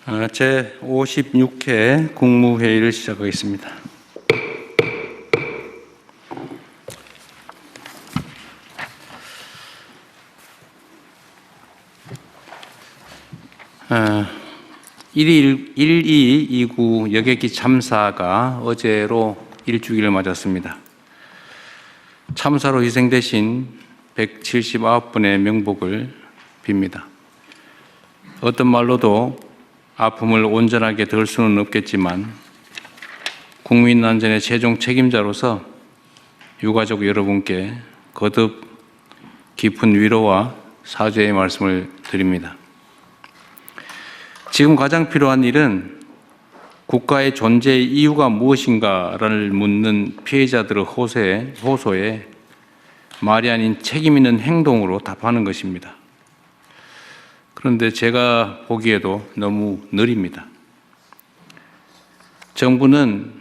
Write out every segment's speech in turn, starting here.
제56회 국무회의를 시작하겠습니다. 어, 1.229 여객기 참사가 어제로 일주기를 맞았습니다. 참사로 희생되신 179분의 명복을 빕니다. 어떤 말로도 아픔을 온전하게 덜 수는 없겠지만 국민 안전의 최종 책임자로서 유가족 여러분께 거듭 깊은 위로와 사죄의 말씀을 드립니다. 지금 가장 필요한 일은 국가의 존재의 이유가 무엇인가를 묻는 피해자들의 호소에 말이 아닌 책임 있는 행동으로 답하는 것입니다. 그런데 제가 보기에도 너무 느립니다. 정부는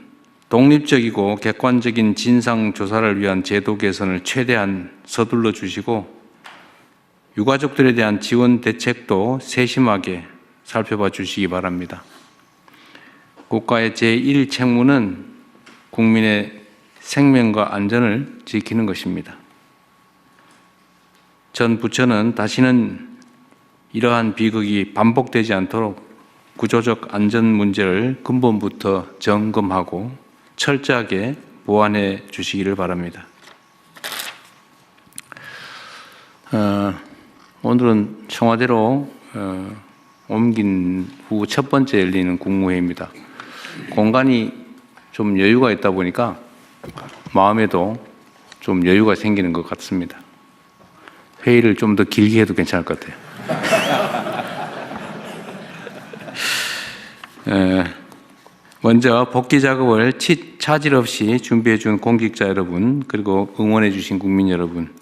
독립적이고 객관적인 진상조사를 위한 제도 개선을 최대한 서둘러 주시고 유가족들에 대한 지원 대책도 세심하게 살펴봐 주시기 바랍니다. 국가의 제1책무는 국민의 생명과 안전을 지키는 것입니다. 전 부처는 다시는 이러한 비극이 반복되지 않도록 구조적 안전 문제를 근본부터 점검하고 철저하게 보완해 주시기를 바랍니다. 오늘은 청와대로 옮긴 후 첫 번째 열리는 국무회의입니다. 공간이 좀 여유가 있다 보니까 마음에도 좀 여유가 생기는 것 같습니다. 회의를 좀 더 길게 해도 괜찮을 것 같아요. 먼저 복귀 작업을 차질 없이 준비해 준 공직자 여러분, 그리고 응원해 주신 국민 여러분,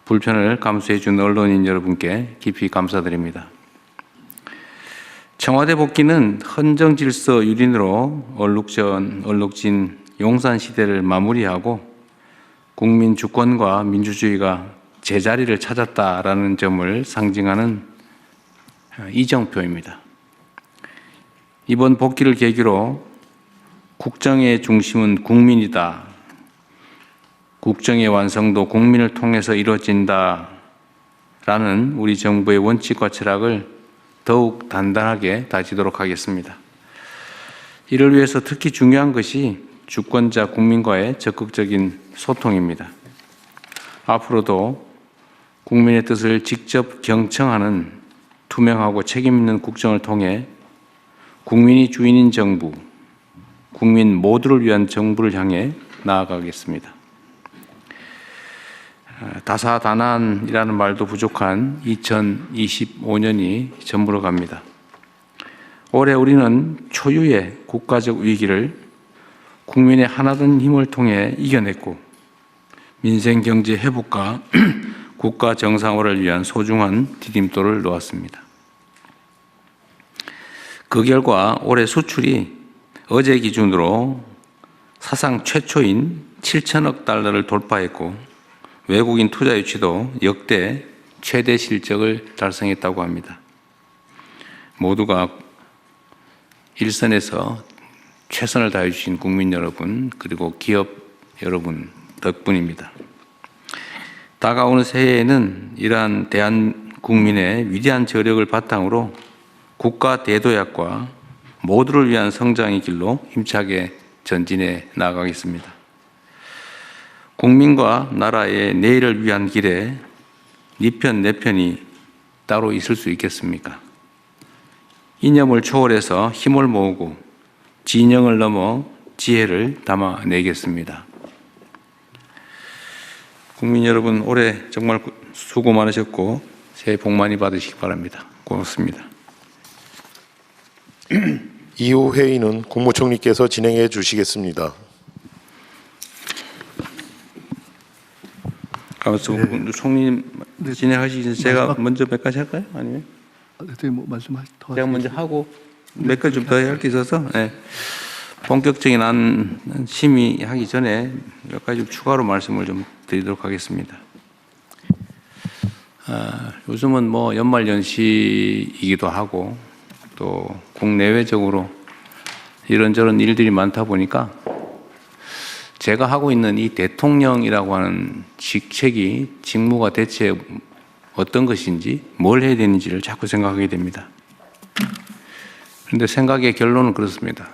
불편을 감수해 준 언론인 여러분께 깊이 감사드립니다. 청와대 복귀는 헌정질서 유린으로 얼룩진 용산시대를 마무리하고 국민 주권과 민주주의가 제자리를 찾았다라는 점을 상징하는 이정표입니다. 이번 복귀를 계기로 국정의 중심은 국민이다. 국정의 완성도 국민을 통해서 이루어진다. 라는 우리 정부의 원칙과 철학을 더욱 단단하게 다지도록 하겠습니다. 이를 위해서 특히 중요한 것이 주권자 국민과의 적극적인 소통입니다. 앞으로도 국민의 뜻을 직접 경청하는 투명하고 책임 있는 국정을 통해 국민이 주인인 정부, 국민 모두를 위한 정부를 향해 나아가겠습니다. 다사다난이라는 말도 부족한 2025년이 저물어 갑니다. 올해 우리는 초유의 국가적 위기를 국민의 하나된 힘을 통해 이겨냈고 민생 경제 회복과 국가 정상화를 위한 소중한 디딤돌을 놓았습니다. 그 결과 올해 수출이 어제 기준으로 사상 최초인 7천억 달러를 돌파했고 외국인 투자 유치도 역대 최대 실적을 달성했다고 합니다. 모두가 일선에서 최선을 다해 주신 국민 여러분, 그리고 기업 여러분 덕분입니다. 다가오는 새해에는 이러한 대한국민의 위대한 저력을 바탕으로 국가 대도약과 모두를 위한 성장의 길로 힘차게 전진해 나아가겠습니다. 국민과 나라의 내일을 위한 길에 네 편, 내 편이 따로 있을 수 있겠습니까? 이념을 초월해서 힘을 모으고 진영을 넘어 지혜를 담아내겠습니다. 국민 여러분, 올해 정말 수고 많으셨고 새해 복 많이 받으시기 바랍니다. 고맙습니다. 이후 회의는 국무총리께서 진행해 주시겠습니다. 총리 진행하시기 전에 제가 먼저 몇 가지 할까요? 아니면? 대통령 말씀하시 더 제가 먼저 하고 몇 가지 좀 더 할 게 있어서 본격적인 심의하기 전에 몇 가지 추가로 말씀을 좀 드리도록 하겠습니다. 요즘은 뭐 연말연시이기도 하고 또 국내외적으로 이런저런 일들이 많다 보니까 제가 하고 있는 이 대통령이라고 하는 직무가 대체 어떤 것인지 뭘 해야 되는지를 자꾸 생각하게 됩니다. 그런데 생각의 결론은 그렇습니다.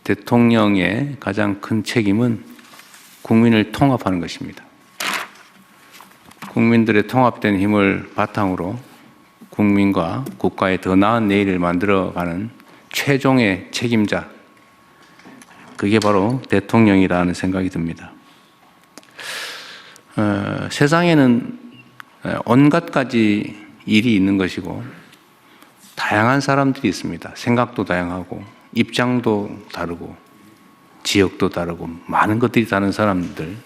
대통령의 가장 큰 책임은 국민을 통합하는 것입니다. 국민들의 통합된 힘을 바탕으로 국민과 국가의 더 나은 내일을 만들어가는 최종의 책임자, 그게 바로 대통령이라는 생각이 듭니다. 세상에는 온갖 가지 일이 있는 것이고 다양한 사람들이 있습니다. 생각도 다양하고 입장도 다르고 지역도 다르고 많은 것들이 다른 사람들,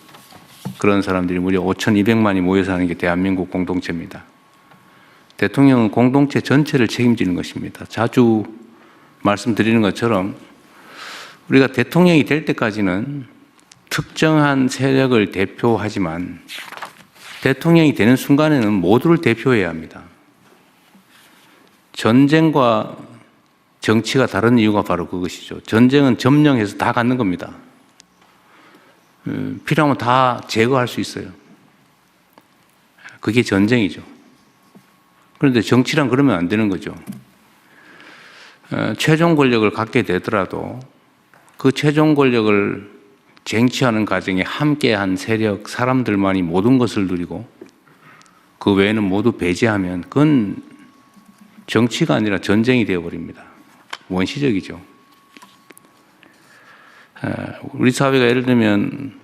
그런 사람들이 무려 5,200만이 모여 사는 게 대한민국 공동체입니다. 대통령은 공동체 전체를 책임지는 것입니다. 자주 말씀드리는 것처럼 우리가 대통령이 될 때까지는 특정한 세력을 대표하지만 대통령이 되는 순간에는 모두를 대표해야 합니다. 전쟁과 정치가 다른 이유가 바로 그것이죠. 전쟁은 점령해서 다 갖는 겁니다. 필요하면 다 제거할 수 있어요. 그게 전쟁이죠. 그런데 정치란 그러면 안 되는 거죠. 최종 권력을 갖게 되더라도 그 최종 권력을 쟁취하는 과정에 함께한 세력, 사람들만이 모든 것을 누리고 그 외에는 모두 배제하면 그건 정치가 아니라 전쟁이 되어버립니다. 원시적이죠. 우리 사회가 예를 들면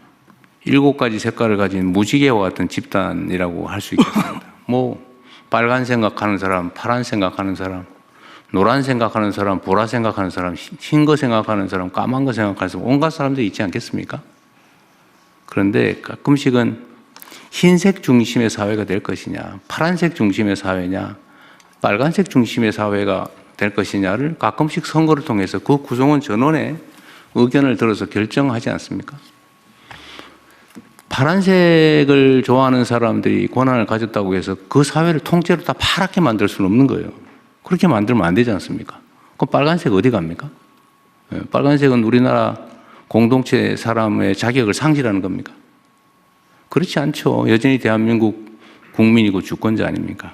7가지 색깔을 가진 무지개와 같은 집단이라고 할 수 있겠습니다. 빨간 생각하는 사람, 파란 생각하는 사람, 노란 생각하는 사람, 보라 생각하는 사람, 흰 거 생각하는 사람, 까만 거 생각하는 사람, 온갖 사람들이 있지 않겠습니까? 그런데 가끔씩은 흰색 중심의 사회가 될 것이냐, 파란색 중심의 사회냐, 빨간색 중심의 사회가 될 것이냐를 가끔씩 선거를 통해서 그 구성원 전원의 의견을 들어서 결정하지 않습니까? 파란색을 좋아하는 사람들이 권한을 가졌다고 해서 그 사회를 통째로 다 파랗게 만들 수는 없는 거예요. 그렇게 만들면 안 되지 않습니까? 그럼 빨간색 어디 갑니까? 빨간색은 우리나라 공동체 사람의 자격을 상실하는 겁니까? 그렇지 않죠. 여전히 대한민국 국민이고 주권자 아닙니까?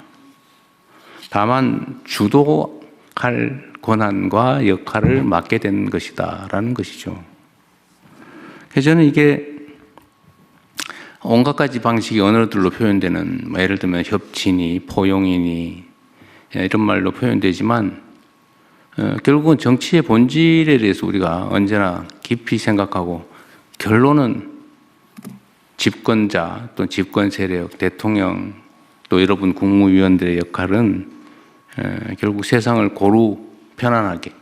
다만 주도할 권한과 역할을 맡게 된 것이다라는 것이죠. 그래서 저는 이게 온갖 가지 방식의 언어들로 표현되는, 예를 들면 협친이, 포용이니 이런 말로 표현되지만 결국은 정치의 본질에 대해서 우리가 언제나 깊이 생각하고 결론은 집권자 또 집권 세력, 대통령 또 여러분 국무위원들의 역할은 결국 세상을 고루 편안하게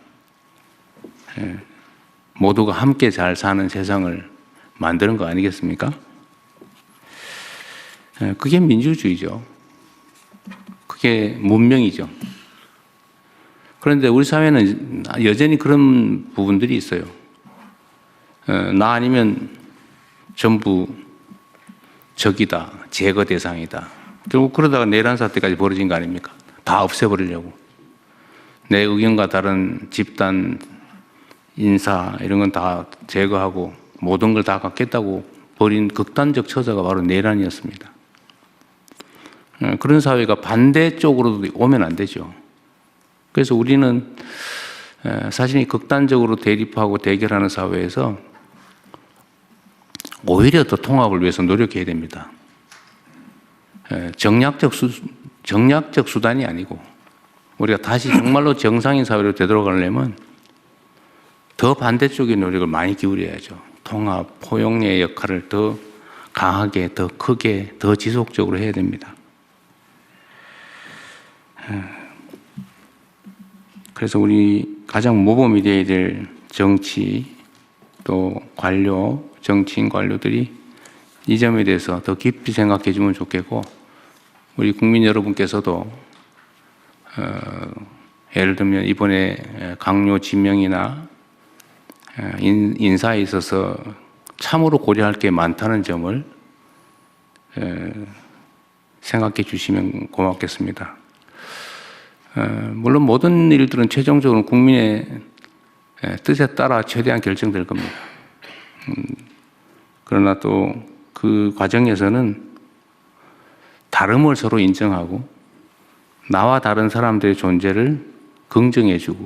모두가 함께 잘 사는 세상을 만드는 거 아니겠습니까? 그게 민주주의죠. 그게 문명이죠. 그런데 우리 사회는 여전히 그런 부분들이 있어요. 나 아니면 전부 적이다, 제거 대상이다. 결국 그러다가 내란 사태까지 벌어진 거 아닙니까? 다 없애버리려고. 내 의견과 다른 집단, 인사 이런 건 다 제거하고 모든 걸 다 갖겠다고 벌인 극단적 처사가 바로 내란이었습니다. 그런 사회가 반대쪽으로도 오면 안 되죠. 그래서 우리는 사실 극단적으로 대립하고 대결하는 사회에서 오히려 더 통합을 위해서 노력해야 됩니다. 정략적 수단이 아니고 우리가 다시 정말로 정상인 사회로 되돌아가려면 더 반대쪽의 노력을 많이 기울여야죠. 통합, 포용의 역할을 더 강하게, 더 크게, 더 지속적으로 해야 됩니다. 그래서 우리 가장 모범이 되어야 될 정치 또 관료, 정치인 관료들이 이 점에 대해서 더 깊이 생각해 주면 좋겠고 우리 국민 여러분께서도 예를 들면 이번에 강요 지명이나 인사에 있어서 참으로 고려할 게 많다는 점을 생각해 주시면 고맙겠습니다. 물론 모든 일들은 최종적으로 국민의 뜻에 따라 최대한 결정될 겁니다. 그러나 또 그 과정에서는 다름을 서로 인정하고 나와 다른 사람들의 존재를 긍정해주고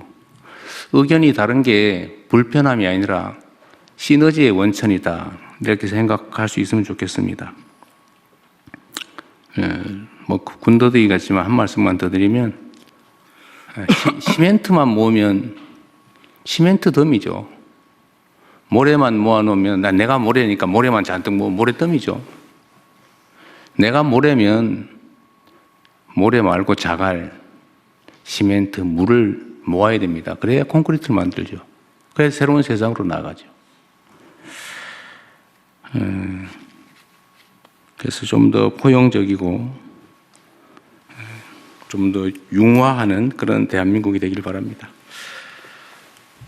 의견이 다른 게 불편함이 아니라 시너지의 원천이다 이렇게 생각할 수 있으면 좋겠습니다. 뭐 군더더기 같지만 한 말씀만 더 드리면 시멘트만 모으면 시멘트 덤이죠. 모래만 모아놓으면 내가 모래니까 모래만 잔뜩 모으면 모래덤이죠. 내가 모래면 모래 말고 자갈, 시멘트, 물을 모아야 됩니다. 그래야 콘크리트를 만들죠. 그래야 새로운 세상으로 나가죠. 그래서 좀 더 포용적이고 좀 더 융화하는 그런 대한민국이 되기를 바랍니다.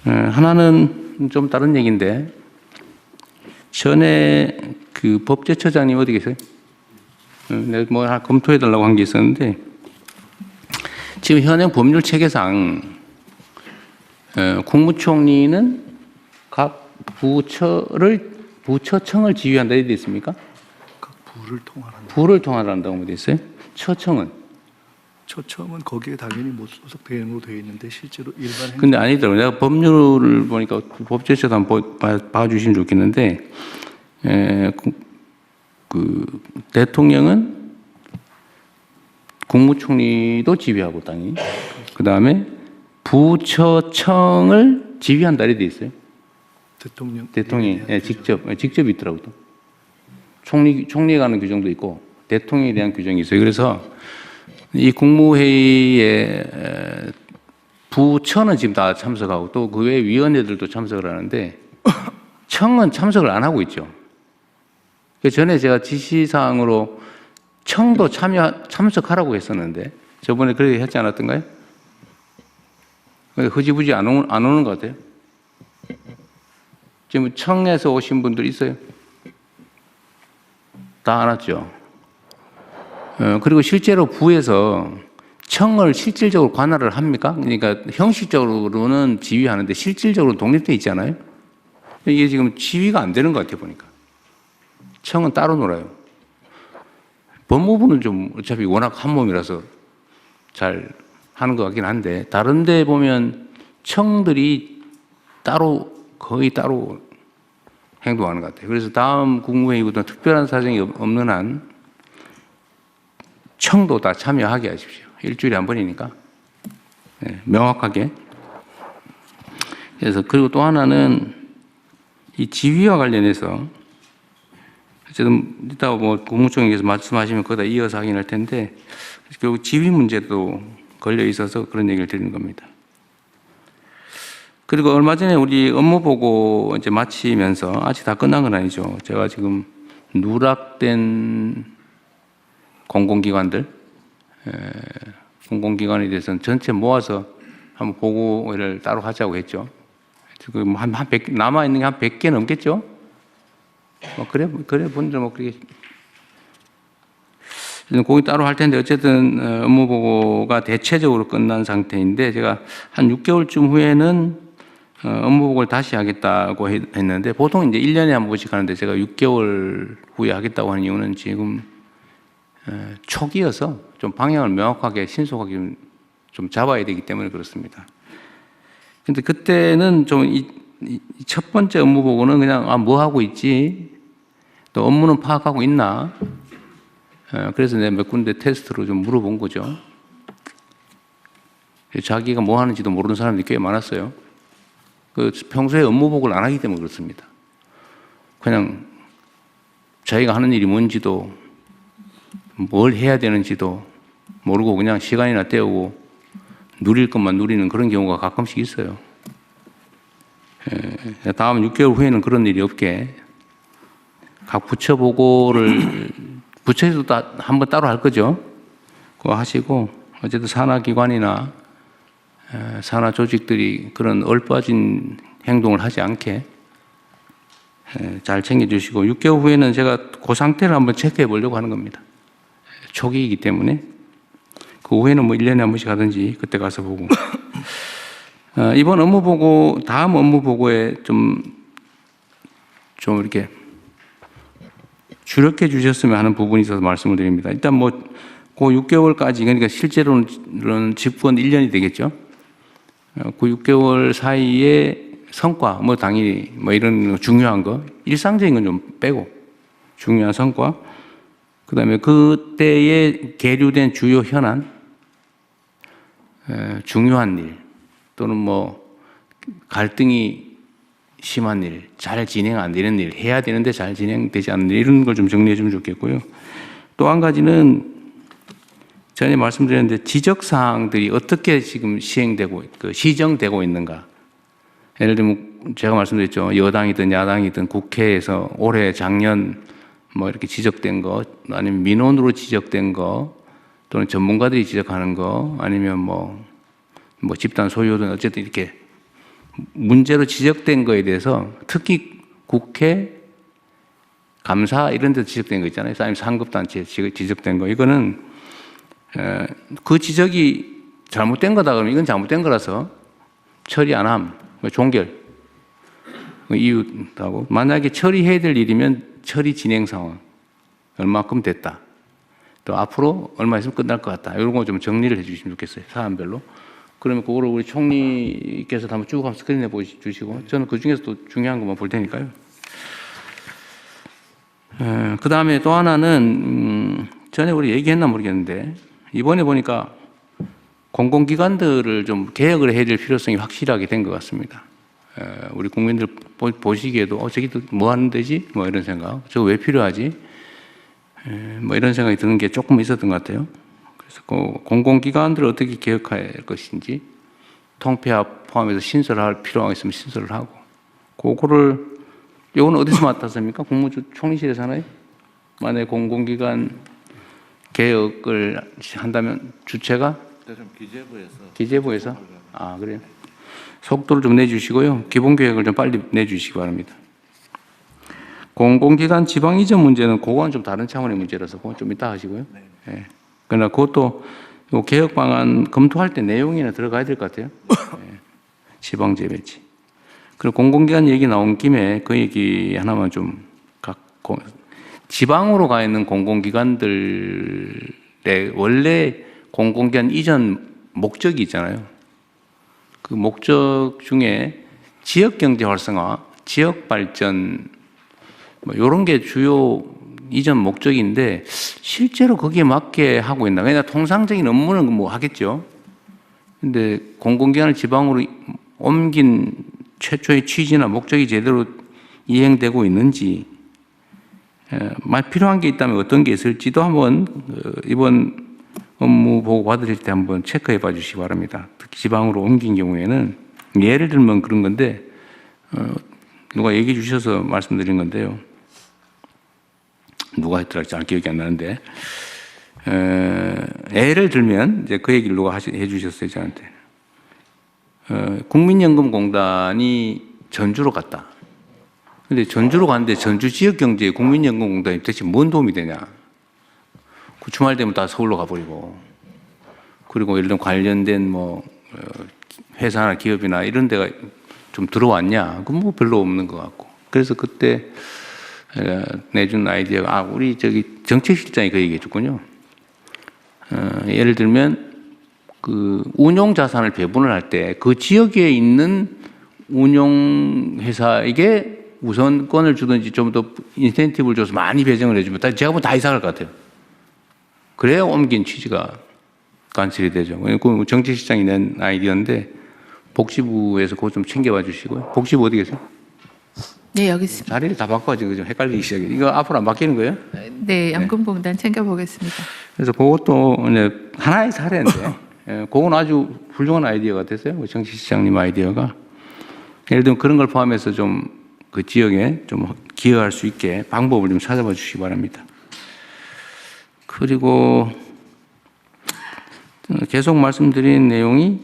하나는 좀 다른 얘기인데 전에 그 법제처장님 어디 계세요? 내가 뭐 하나 검토해달라고 한 게 있었는데 지금 현행 법률 체계상 국무총리는 각 부처청을 지휘한다 이렇게 돼 있습니까? 각 부를 통할한다. 부를 통할한다고 돼 있어요. 처청은 처청은 거기에 당연히 못 소속되는 걸로 되어 있는데 실제로 일반 행정 근데 아니더라고요. 내가 법률을 보니까 법제처도 한번 봐주시면 좋겠는데 그 대통령은 국무총리도 지휘하고 당연히 그 다음에 부처청을 지휘한다 이렇게 돼 있어요. 대통령이 직접 있더라고요. 총리에 관한 규정도 있고 대통령에 대한 규정이 있어요. 그래서 이 국무회의에 부처는 지금 다 참석하고 또 그 외 위원회들도 참석을 하는데 청은 참석을 안 하고 있죠. 그 전에 제가 지시사항으로 청도 참석하라고 했었는데 저번에 그렇게 했지 않았던가요? 흐지부지 안 오는 것 같아요. 지금 청에서 오신 분들 있어요? 다 안 왔죠. 그리고 실제로 부에서 청을 실질적으로 관할을 합니까? 그러니까 형식적으로는 지휘하는데 실질적으로 독립돼 있잖아요. 이게 지금 지휘가 안 되는 것 같아요 보니까. 청은 따로 놀아요. 법무부는 좀 어차피 워낙 한 몸이라서 잘 하는 것 같긴 한데 다른 데 보면 청들이 거의 따로 행동하는 것 같아요. 그래서 다음 국무회의보다 특별한 사정이 없는 한 청도 다 참여하게 하십시오. 일주일에 한 번이니까. 네, 명확하게. 그래서 그리고 또 하나는 이 지휘와 관련해서 어쨌든 이따 뭐 국무총리께서 말씀하시면 거기다 이어서 하긴 할 텐데 결국 지휘 문제도 걸려 있어서 그런 얘기를 드리는 겁니다. 그리고 얼마 전에 우리 업무 보고 이제 마치면서 아직 다 끝난 건 아니죠. 제가 지금 누락된 공공기관에 대해서는 전체 모아서 한번 보고를 따로 하자고 했죠. 지금 한 100, 남아있는 게 한 100개 넘겠죠? 그래 본들 뭐 그렇게. 거기 따로 할 텐데 어쨌든 업무 보고가 대체적으로 끝난 상태인데 제가 한 6개월쯤 후에는 업무 보고를 다시 하겠다고 했는데 보통 이제 1년에 한 번씩 하는데 제가 6개월 후에 하겠다고 하는 이유는 지금 초기여서 좀 방향을 명확하게 신속하게 좀 잡아야 되기 때문에 그렇습니다. 근데 그때는 좀 이 첫 번째 업무 보고는 그냥 뭐 하고 있지? 또 업무는 파악하고 있나? 그래서 내가 몇 군데 테스트로 좀 물어본 거죠. 자기가 뭐 하는지도 모르는 사람들이 꽤 많았어요. 평소에 업무 보고를 안 하기 때문에 그렇습니다. 그냥 자기가 하는 일이 뭔지도 뭘 해야 되는지도 모르고 그냥 시간이나 때우고 누릴 것만 누리는 그런 경우가 가끔씩 있어요. 다음 6개월 후에는 그런 일이 없게 각 부처 보고를 부처에서도 한번 따로 할 거죠. 그거 하시고 어쨌든 산하기관이나 산하 조직들이 그런 얼빠진 행동을 하지 않게 잘 챙겨주시고 6개월 후에는 제가 그 상태를 한번 체크해 보려고 하는 겁니다. 초기이기 때문에 그 후에는 뭐 1년에 한 번씩 하든지 그때 가서 보고. 이번 업무 보고, 다음 업무 보고에 좀 이렇게 주력해 주셨으면 하는 부분이 있어서 말씀을 드립니다. 일단 뭐, 그 6개월까지, 그러니까 실제로는 집권 1년이 되겠죠. 그 6개월 사이에 성과, 뭐 당연히 뭐 이런 중요한 거, 일상적인 건 좀 빼고, 중요한 성과, 그 다음에 그때에 계류된 주요 현안, 중요한 일, 또는 뭐 갈등이 심한 일, 잘 진행 안 되는 일, 해야 되는데 잘 진행되지 않는 일, 이런 걸 좀 정리해 주면 좋겠고요. 또 한 가지는 전에 말씀드렸는데 지적사항들이 어떻게 지금 시행되고, 시정되고 있는가. 예를 들면 제가 말씀드렸죠. 여당이든 야당이든 국회에서 올해 작년 뭐 이렇게 지적된 거, 아니면 민원으로 지적된 거, 또는 전문가들이 지적하는 거, 아니면 뭐 집단 소유든 어쨌든 이렇게 문제로 지적된 거에 대해서 특히 국회, 감사 이런 데서 지적된 거 있잖아요. 아니면 상급단체에 지적된 거. 이거는 그 지적이 잘못된 거다 그러면 이건 잘못된 거라서 처리 안 함. 종결. 이유하고 만약에 처리해야 될 일이면 처리 진행 상황. 얼마큼 됐다. 또 앞으로 얼마 있으면 끝날 것 같다. 이런 거 좀 정리를 해 주시면 좋겠어요. 사안별로. 그러면 그거를 우리 총리께서 한번 쭉 한번 스크린에 보여주시고 저는 그 중에서 또 중요한 것만 볼 테니까요. 그 다음에 또 하나는 전에 우리 얘기했나 모르겠는데 이번에 보니까 공공기관들을 좀 개혁을 해야 될 필요성이 확실하게 된 것 같습니다. 우리 국민들 보시기에도 저기 뭐 하는 데지? 뭐 이런 생각. 저거 왜 필요하지? 뭐 이런 생각이 드는 게 조금 있었던 것 같아요. 그래서 공공기관들을 어떻게 개혁할 것인지 통폐합 포함해서 신설할 필요가 있으면 신설을 하고 그거를 이건 어디서 맡았습니까? 국무총리실에서 하나요? 만약에 공공기관 개혁을 한다면 주체가? 기재부에서? 아, 그래요? 속도를 좀 내주시고요. 기본계획을 좀 빨리 내주시기 바랍니다. 공공기관 지방 이전 문제는 그건 좀 다른 차원의 문제라서 그건 좀 이따 하시고요. 네. 그러나 그것도 개혁 방안 검토할 때 내용이나 들어가야 될 것 같아요. 네. 지방 재배치. 그리고 공공기관 얘기 나온 김에 그 얘기 하나만 좀 지방으로 가 있는 공공기관들의 원래 공공기관 이전 목적이 있잖아요. 그 목적 중에 지역경제 활성화, 지역발전 뭐 이런 게 주요 이전 목적인데 실제로 거기에 맞게 하고 있나? 왜냐 통상적인 업무는 뭐 하겠죠. 근데 공공기관을 지방으로 옮긴 최초의 취지나 목적이 제대로 이행되고 있는지 필요한 게 있다면 어떤 게 있을지도 한번 이번 업무 보고 받으실 때 한번 체크해 봐 주시기 바랍니다. 특히 지방으로 옮긴 경우에는 예를 들면 그런 건데 누가 얘기해 주셔서 말씀드린 건데요. 누가 했더라 잘 기억이 안 나는데 예를 들면 이제 그 얘기를 누가 해 주셨어요 저한테. 국민연금공단이 전주로 갔다. 근데 전주로 갔는데 전주 지역 경제에 국민연금공단이 도대체 뭔 도움이 되냐? 그 주말 되면 다 서울로 가버리고, 그리고 예를 들면 관련된 뭐 회사나 기업이나 이런 데가 좀 들어왔냐? 그건 뭐 별로 없는 것 같고. 그래서 그때 내준 아이디어가 우리 저기 정책실장이 그 얘기해줬군요. 예를 들면 그 운용 자산을 배분을 할 때 그 지역에 있는 운용 회사에게 우선권을 주든지 좀 더 인센티브를 줘서 많이 배정을 해주면 제가 보면 다 이상할 것 같아요. 그래야 옮긴 취지가 관철이 되죠. 그 정책실장이 낸 아이디어인데 복지부에서 그거 좀 챙겨봐 주시고요. 복지부 어디 계세요? 네, 여기 있습니다. 자리를 다 바꿔가지고 좀 헷갈리기 시작해요. 이거 앞으로 안 바뀌는 거예요? 네, 연금공단 챙겨보겠습니다. 그래서 그것도 이제 하나의 사례인데, 그건 아주 훌륭한 아이디어가 됐어요. 정치시장님 아이디어가. 예를 들면 그런 걸 포함해서 좀 그 지역에 좀 기여할 수 있게 방법을 좀 찾아봐 주시기 바랍니다. 그리고 계속 말씀드린 내용이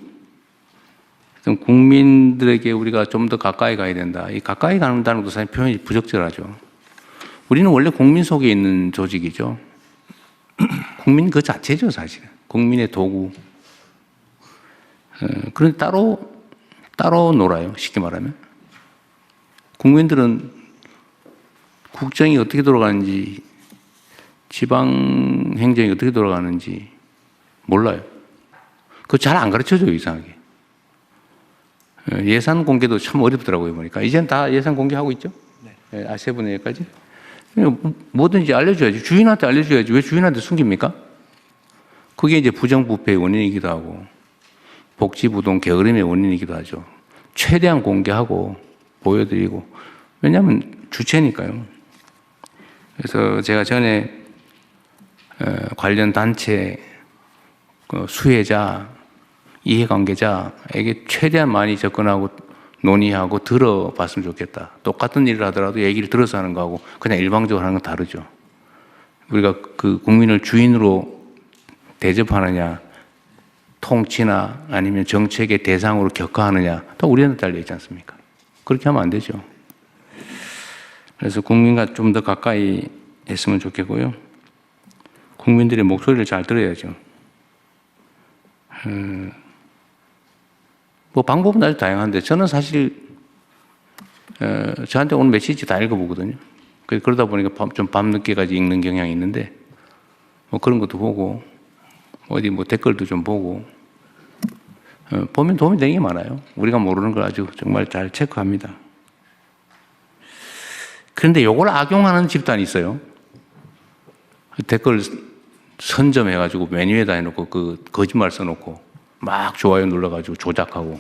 국민들에게 우리가 좀 더 가까이 가야 된다. 이 가까이 간다는 것도 사실 표현이 부적절하죠. 우리는 원래 국민 속에 있는 조직이죠. 국민 그 자체죠, 사실은. 국민의 도구. 그런데 따로 놀아요. 쉽게 말하면. 국민들은 국정이 어떻게 돌아가는지, 지방 행정이 어떻게 돌아가는지 몰라요. 그거 잘 안 가르쳐줘요, 이상하게. 예산 공개도 참 어렵더라고요, 보니까. 이제는 다 예산 공개하고 있죠? 네. 아세부 내역까지. 뭐든지 알려줘야지. 주인한테 알려줘야지. 왜 주인한테 숨깁니까? 그게 이제 부정부패의 원인이기도 하고, 복지부동 게으름의 원인이기도 하죠. 최대한 공개하고, 보여드리고. 왜냐하면 주체니까요. 그래서 제가 전에 관련 단체 수혜자, 이해관계자에게 최대한 많이 접근하고 논의하고 들어봤으면 좋겠다. 똑같은 일을 하더라도 얘기를 들어서 하는 거하고 그냥 일방적으로 하는 건 다르죠. 우리가 그 국민을 주인으로 대접하느냐, 통치나 아니면 정책의 대상으로 격화하느냐, 또 우리한테 달려 있지 않습니까? 그렇게 하면 안 되죠. 그래서 국민과 좀 더 가까이 했으면 좋겠고요. 국민들의 목소리를 잘 들어야죠. 뭐 방법은 아주 다양한데 저는 사실 저한테 오는 메시지 다 읽어보거든요. 그러다 보니까 좀 밤늦게까지 읽는 경향이 있는데 뭐 그런 것도 보고 어디 뭐 댓글도 좀 보고 보면 도움이 되는 게 많아요. 우리가 모르는 걸 아주 정말 잘 체크합니다. 그런데 이걸 악용하는 집단이 있어요. 댓글 선점해가지고 메뉴에다 해놓고 그 거짓말 써놓고 막 좋아요 눌러가지고 조작하고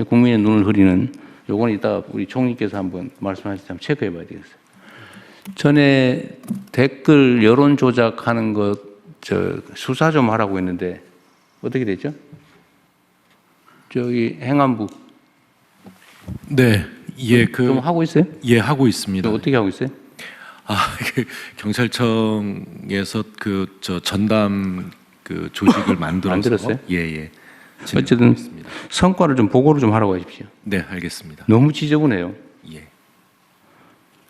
국민의 눈을 흐리는 요건 이따 우리 총리께서 한번 말씀하실 때 한번 체크해봐야 되겠어요. 전에 댓글 여론 조작하는 것 수사 좀 하라고 했는데 어떻게 됐죠? 저기 행안부 네, 예, 좀 하고 있어요? 예, 하고 있습니다. 어떻게 하고 있어요? 경찰청에서 전담 조직을 만들어서 만들었어요? 예. 어쨌든 있습니다. 성과를 좀 보고를 좀 하라고 하십시오. 네, 알겠습니다. 너무 지저분해요. 예.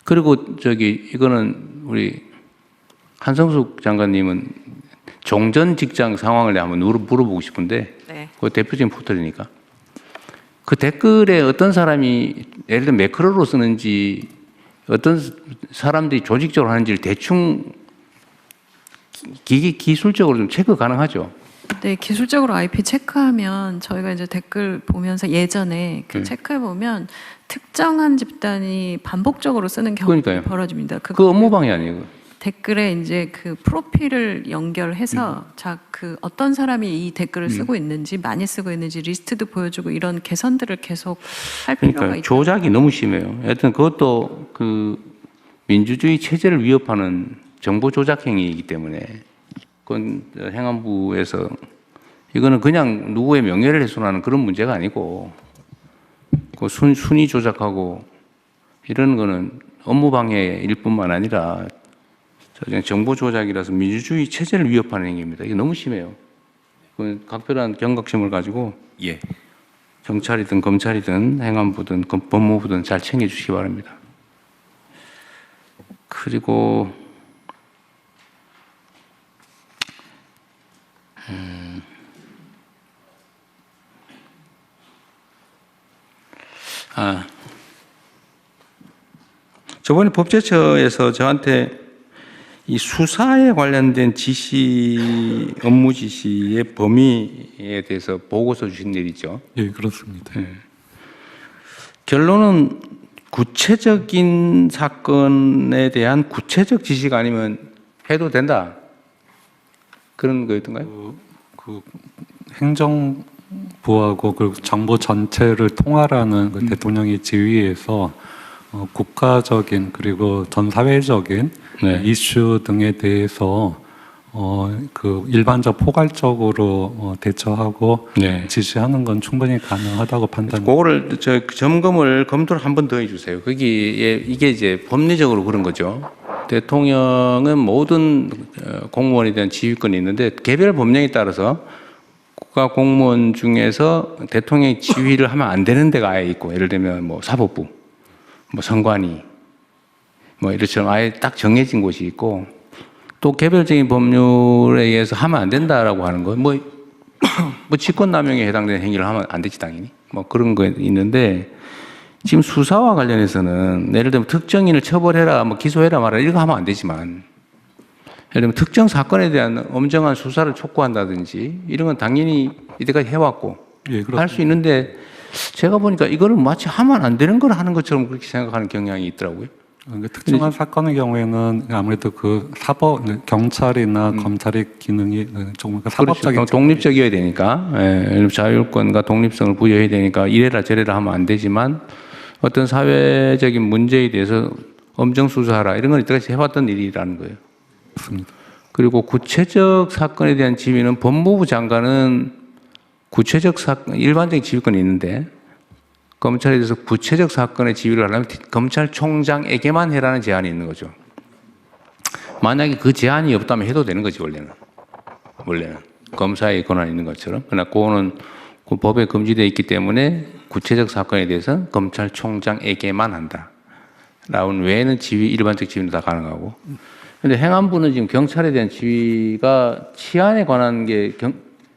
그리고 이거는 우리 한성숙 장관님은 종전 직장 상황을 한번 물어보고 싶은데 네. 그 대표적인 포털이니까 그 댓글에 어떤 사람이 예를 들어 매크로로 쓰는지 어떤 사람들이 조직적으로 하는지를 대충 기술적으로 좀 체크 가능하죠. 네, 기술적으로 IP 체크하면 저희가 이제 댓글 보면서 예전에 체크해 보면 특정한 집단이 반복적으로 쓰는 경우가 그러니까요. 벌어집니다. 그 업무방해 아니에요. 댓글에 이제 그 프로필을 연결해서 어떤 사람이 이 댓글을 쓰고 있는지 많이 쓰고 있는지 리스트도 보여주고 이런 개선들을 계속 할 필요가 그러니까 있다. 조작이 너무 심해요. 하여튼 그것도 그 민주주의 체제를 위협하는 정보 조작 행위이기 때문에 그건 행안부에서 이거는 그냥 누구의 명예를 훼손하는 그런 문제가 아니고 그 순위 조작하고 이런 거는 업무 방해일 뿐만 아니라 정보 조작이라서 민주주의 체제를 위협하는 행위입니다. 이게 너무 심해요. 그 각별한 경각심을 가지고 예. 경찰이든 검찰이든 행안부든 법무부든 잘 챙겨주시기 바랍니다. 그리고 저번에 법제처에서 저한테 이 수사에 관련된 업무 지시의 범위에 대해서 보고서 주신 일 있죠. 예, 그렇습니다. 결론은 구체적인 사건에 대한 구체적 지시가 아니면 해도 된다. 그런 거였던가요? 행정부하고 그 정부 전체를 통할하는 그 대통령의 지휘에서 국가적인 그리고 전 사회적인 네. 이슈 등에 대해서 그 일반적 포괄적으로 대처하고 네. 지시하는 건 충분히 가능하다고 판단. 그거를 점검을 검토를 한 번 더 해주세요. 거기에 이게 이제 법리적으로 그런 거죠. 대통령은 모든 공무원에 대한 지휘권이 있는데 개별 법령에 따라서 국가 공무원 중에서 대통령이 지휘를 하면 안 되는 데가 아예 있고, 예를 들면 뭐 사법부, 뭐 선관위, 뭐 이렇처럼 아예 딱 정해진 곳이 있고, 또 개별적인 법률에 의해서 하면 안 된다라고 하는 거, 뭐 직권남용에 해당되는 행위를 하면 안 되지 당연히. 뭐 그런 거 있는데 지금 수사와 관련해서는 예를 들면 특정인을 처벌해라, 뭐 기소해라 말아라 이런 거 하면 안 되지만 예를 들면 특정 사건에 대한 엄정한 수사를 촉구한다든지 이런 건 당연히 이때까지 해왔고 예, 할 그렇습니다. 수 있는데 제가 보니까 이거를 마치 하면 안 되는 걸 하는 것처럼 그렇게 생각하는 경향이 있더라고요. 그러니까 특정한 사건의 경우에는 아무래도 그 사법 경찰이나 검찰의 기능이 조금 사법적인 그렇죠. 독립적이어야 되니까 예, 자율권과 독립성을 부여해야 되니까 이래라 저래라 하면 안 되지만 어떤 사회적인 문제에 대해서 엄정 수사하라 이런 건 이때까지 해왔던 일이라는 거예요. 있습니다. 그리고 구체적 사건에 대한 지휘는 법무부 장관은 구체적 사건 일반적인 지휘권이 있는데 검찰에 대해서 구체적 사건의 지휘를 하려면 검찰총장에게만 해라는 제한이 있는 거죠. 만약에 그 제한이 없다면 해도 되는 거지 원래는 검사의 권한이 있는 것처럼. 그러나 그거는 그 법에 금지되어 있기 때문에 구체적 사건에 대해서 검찰총장에게만 한다. 라운 외에는 지휘 일반적 지휘는 다 가능하고. 그런데 행안부는 지금 경찰에 대한 지휘가 치안에 관한 게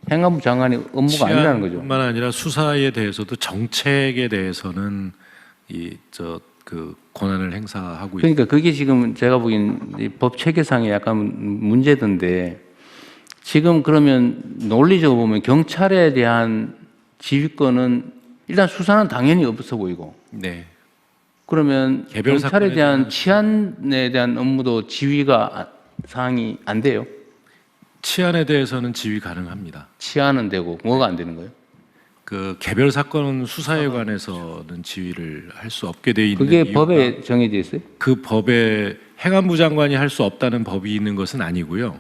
행안부 장관의 업무가 아니라는 거죠. 뿐만 아니라 수사에 대해서도 정책에 대해서는 그 권한을 행사하고 그러니까 그게 지금 제가 보기엔 이 법 체계상에 약간 문제던데 지금 그러면 논리적으로 보면 경찰에 대한 지휘권은 일단 수사는 당연히 없어 보이고 네. 그러면 개별 경찰에 사건에 대한 대한 치안에 대한 업무도 지휘가 사항이 안 돼요. 치안에 대해서는 지휘 가능합니다. 치안은 되고 뭐가 안 되는 거예요? 그 개별 사건 수사에 관해서는 지휘를 할 수 없게 돼 있는 그게 이유가 법에 정해져 있어요? 그 법에 행안부 장관이 할 수 없다는 법이 있는 것은 아니고요.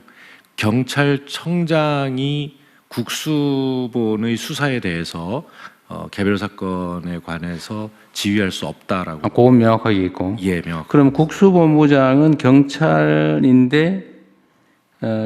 경찰청장이 국수본의 수사에 대해서 개별 사건에 관해서 지휘할 수 없다라고. 그건 명확하게 있고. 예, 명확. 그럼 국수본부장은 경찰인데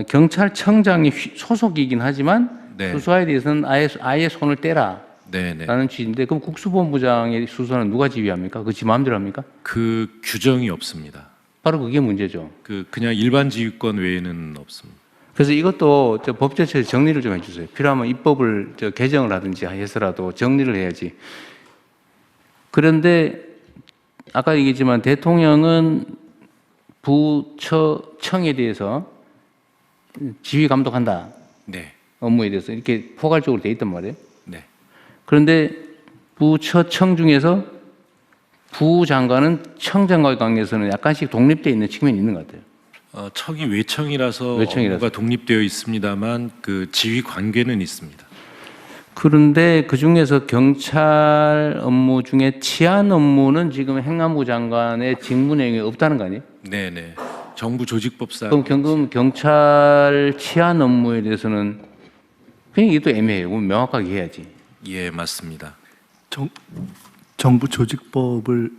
경찰청장이 소속이긴 하지만 네. 수사에 대해서는 아예 손을 떼라라는 네, 네. 취지인데 그럼 국수본부장의 수사는 누가 지휘합니까? 그 지 마음대로 합니까? 그 규정이 없습니다. 바로 그게 문제죠. 그냥 일반 지휘권 외에는 없습니다. 그래서 이것도 법 자체에서 정리를 좀 해주세요. 필요하면 입법을 개정을 하든지 해서라도 정리를 해야지. 그런데 아까 얘기했지만 대통령은 부처청에 대해서 지휘 감독한다. 네, 업무에 대해서 이렇게 포괄적으로 돼 있단 말이에요. 네. 그런데 부처청 중에서 부장관은 청장과의 관계에서는 약간씩 독립되어 있는 측면이 있는 것 같아요. 청이 외청이라서 외청이라서. 업무가 독립되어 있습니다만 그 지휘 관계는 있습니다. 그런데 그 중에서 경찰 업무 중에 치안 업무는 지금 행안부 장관의 직무 내용이 없다는 거 아니에요? 네, 네. 정부 조직법상 그럼 경찰 치안 업무에 대해서는 그냥 이게 또 애매해요. 그럼 명확하게 해야지. 예, 맞습니다. 정부 조직법을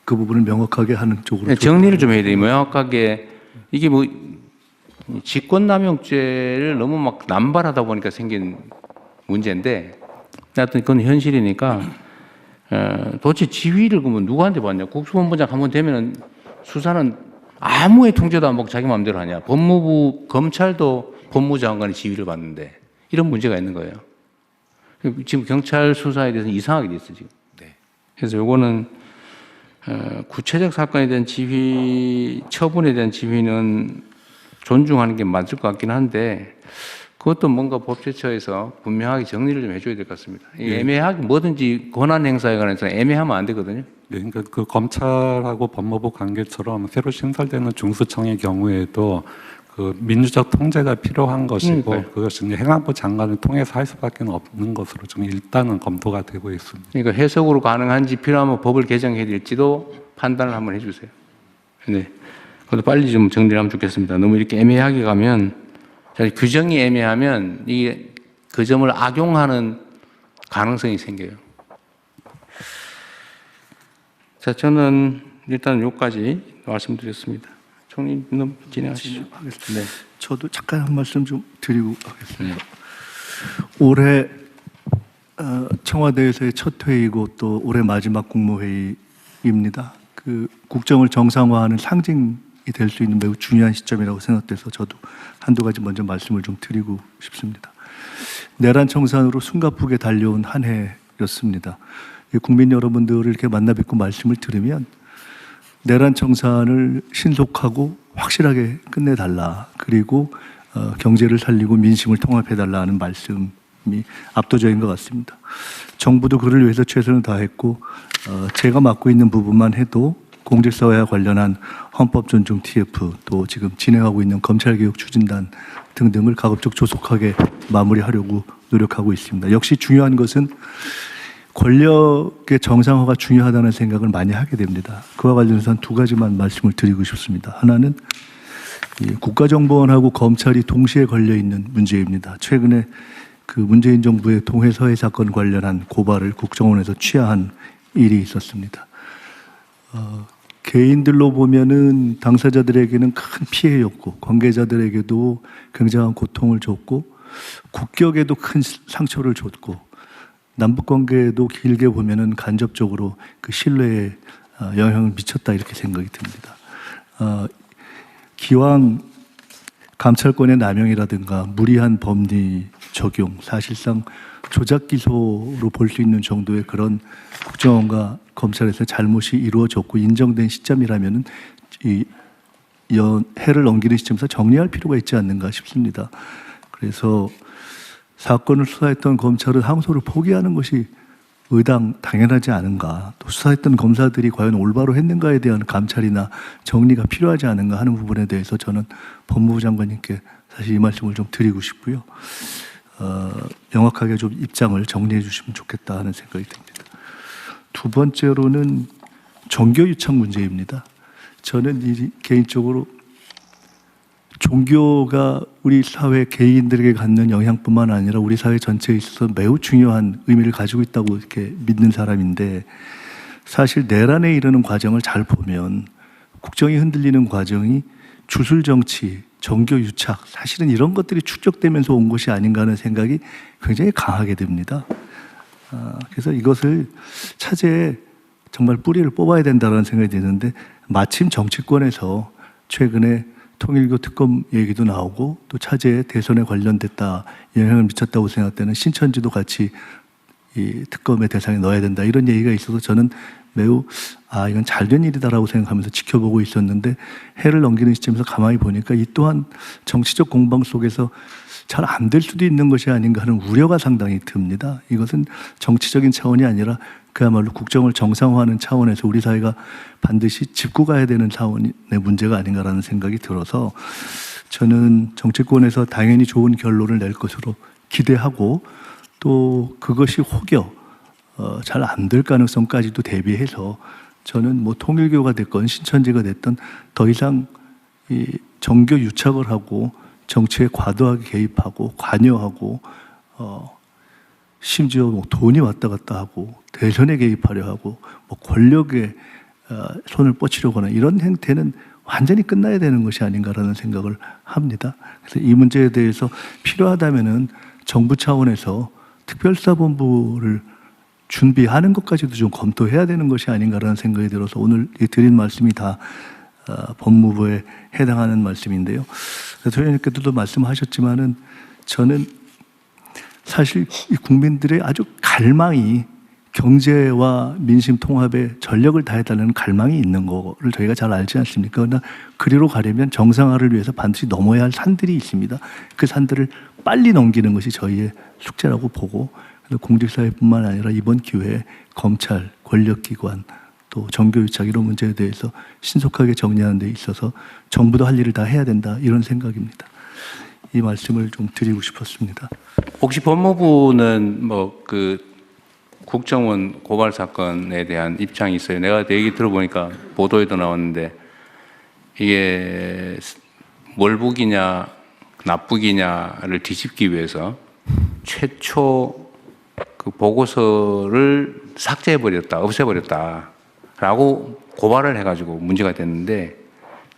그 부분을 명확하게 하는 쪽으로 정리를 좀 해야 돼요. 명확하게 이게 뭐 직권남용죄를 너무 막 남발하다 보니까 생긴 문제인데 하여튼 그건 현실이니까 도대체 지휘를 그러면 누구한테 받냐? 국수본부장 한번 되면은 수사는 아무의 통제도 안 받고 자기 마음대로 하냐? 법무부 검찰도 법무장관의 지휘를 받는데 이런 문제가 있는 거예요. 지금 경찰 수사에 대해서 이상하게 됐어 지금. 네. 그래서 요거는 구체적 사건에 대한 지휘, 처분에 대한 지휘는 존중하는 게 맞을 것 같긴 한데 그것도 뭔가 법제처에서 분명하게 정리를 좀 해줘야 될 것 같습니다. 애매하게 뭐든지 권한 행사에 관해서 애매하면 안 되거든요. 네, 그러니까 그 검찰하고 법무부 관계처럼 새로 신설되는 중수청의 경우에도 그 민주적 통제가 필요한 것이고 그러니까요. 그것이 이제 행안부 장관을 통해서 할 수밖에 없는 것으로 좀 일단은 검토가 되고 있습니다. 그러니까 해석으로 가능한지 필요하면 법을 개정해야 될지도 판단을 한번 해주세요. 네. 그것도 빨리 좀 정리를 하면 좋겠습니다. 너무 이렇게 애매하게 가면 규정이 애매하면 이게 그 점을 악용하는 가능성이 생겨요. 자, 저는 일단 여기까지 말씀드렸습니다. 총리 너무 진행하시죠. 네. 저도 잠깐 한 말씀 좀 드리고 하겠습니다. 올해 청와대에서의 첫 회의고 또 올해 마지막 국무회의입니다. 그 국정을 정상화하는 상징이 될 수 있는 매우 중요한 시점이라고 생각돼서 저도 한두 가지 먼저 말씀을 좀 드리고 싶습니다. 내란 청산으로 숨가쁘게 달려온 한 해였습니다. 국민 여러분들을 이렇게 만나 뵙고 말씀을 들으면 내란 청산을 신속하고 확실하게 끝내달라. 그리고 경제를 살리고 민심을 통합해달라 하는 말씀이 압도적인 것 같습니다. 정부도 그를 위해서 최선을 다했고 제가 맡고 있는 부분만 해도 공직사회와 관련한 헌법 존중 TF 또 지금 진행하고 있는 검찰개혁 추진단 등등을 가급적 조속하게 마무리하려고 노력하고 있습니다. 역시 중요한 것은 권력의 정상화가 중요하다는 생각을 많이 하게 됩니다. 그와 관련해서 두 가지만 말씀을 드리고 싶습니다. 하나는 국가정보원하고 검찰이 동시에 걸려 있는 문제입니다. 최근에 그 문재인 정부의 동해서해 사건 관련한 고발을 국정원에서 취하한 일이 있었습니다. 개인들로 보면은 당사자들에게는 큰 피해였고 관계자들에게도 굉장한 고통을 줬고 국격에도 큰 상처를 줬고 남북 관계에도 길게 보면은 간접적으로 그 신뢰에 영향을 미쳤다 이렇게 생각이 듭니다. 기왕 감찰권의 남용이라든가 무리한 법리 적용, 사실상 조작 기소로 볼 수 있는 정도의 그런 국정원과 검찰에서 잘못이 이루어졌고 인정된 시점이라면은 이 해를 넘기는 시점에서 정리할 필요가 있지 않는가 싶습니다. 그래서 사건을 수사했던 검찰은 항소를 포기하는 것이 당연하지 않은가, 또 수사했던 검사들이 과연 올바로 했는가에 대한 감찰이나 정리가 필요하지 않은가 하는 부분에 대해서 저는 법무부 장관님께 사실 이 말씀을 좀 드리고 싶고요. 명확하게 좀 입장을 정리해 주시면 좋겠다 하는 생각이 듭니다. 두 번째로는 종교유착 문제입니다. 저는 개인적으로 종교가 우리 사회 개인들에게 갖는 영향뿐만 아니라 우리 사회 전체에 있어서 매우 중요한 의미를 가지고 있다고 이렇게 믿는 사람인데, 사실 내란에 이르는 과정을 잘 보면 국정이 흔들리는 과정이 주술 정치, 종교 유착, 사실은 이런 것들이 축적되면서 온 것이 아닌가 하는 생각이 굉장히 강하게 됩니다. 그래서 이것을 차제에 정말 뿌리를 뽑아야 된다는 생각이 드는데, 마침 정치권에서 최근에 통일교 특검 얘기도 나오고 또 차제에 대선에 관련됐다, 영향을 미쳤다고 생각되는 신천지도 같이 이 특검의 대상에 넣어야 된다, 이런 얘기가 있어서 저는 매우 이건 잘된 일이다라고 생각하면서 지켜보고 있었는데, 해를 넘기는 시점에서 가만히 보니까 이 또한 정치적 공방 속에서 잘 안 될 수도 있는 것이 아닌가 하는 우려가 상당히 듭니다. 이것은 정치적인 차원이 아니라 그야말로 국정을 정상화하는 차원에서 우리 사회가 반드시 짚고 가야 되는 차원의 문제가 아닌가라는 생각이 들어서 저는 정치권에서 당연히 좋은 결론을 낼 것으로 기대하고, 또 그것이 혹여 잘 안 될 가능성까지도 대비해서 저는 뭐 통일교가 됐건 신천지가 됐든 더 이상 이 정교 유착을 하고 정치에 과도하게 개입하고 관여하고 심지어 뭐 돈이 왔다 갔다 하고 대선에 개입하려 하고 뭐 권력에 손을 뻗치려고 하는 이런 행태는 완전히 끝나야 되는 것이 아닌가라는 생각을 합니다. 그래서 이 문제에 대해서 필요하다면은 정부 차원에서 특별사본부를 준비하는 것까지도 좀 검토해야 되는 것이 아닌가라는 생각이 들어서 오늘 드린 말씀이 다 법무부에 해당하는 말씀인데요. 소장님께서도 말씀하셨지만은 저는 사실 이 국민들의 아주 갈망이 경제와 민심 통합에 전력을 다해달라는 갈망이 있는 거를 저희가 잘 알지 않습니까? 그러나 그리로 가려면 정상화를 위해서 반드시 넘어야 할 산들이 있습니다. 그 산들을 빨리 넘기는 것이 저희의 숙제라고 보고, 공직사회뿐만 아니라 이번 기회에 검찰, 권력기관, 또 정교유착 이런 문제에 대해서 신속하게 정리하는 데 있어서 정부도 할 일을 다 해야 된다, 이런 생각입니다. 이 말씀을 좀 드리고 싶었습니다. 혹시 법무부는 뭐 그 국정원 고발 사건에 대한 입장이 있어요? 내가 내 얘기 들어보니까 보도에도 나왔는데 이게 월북이냐 납북이냐를 뒤집기 위해서 최초 그 보고서를 삭제해버렸다, 없애버렸다라고 고발을 해가지고 문제가 됐는데,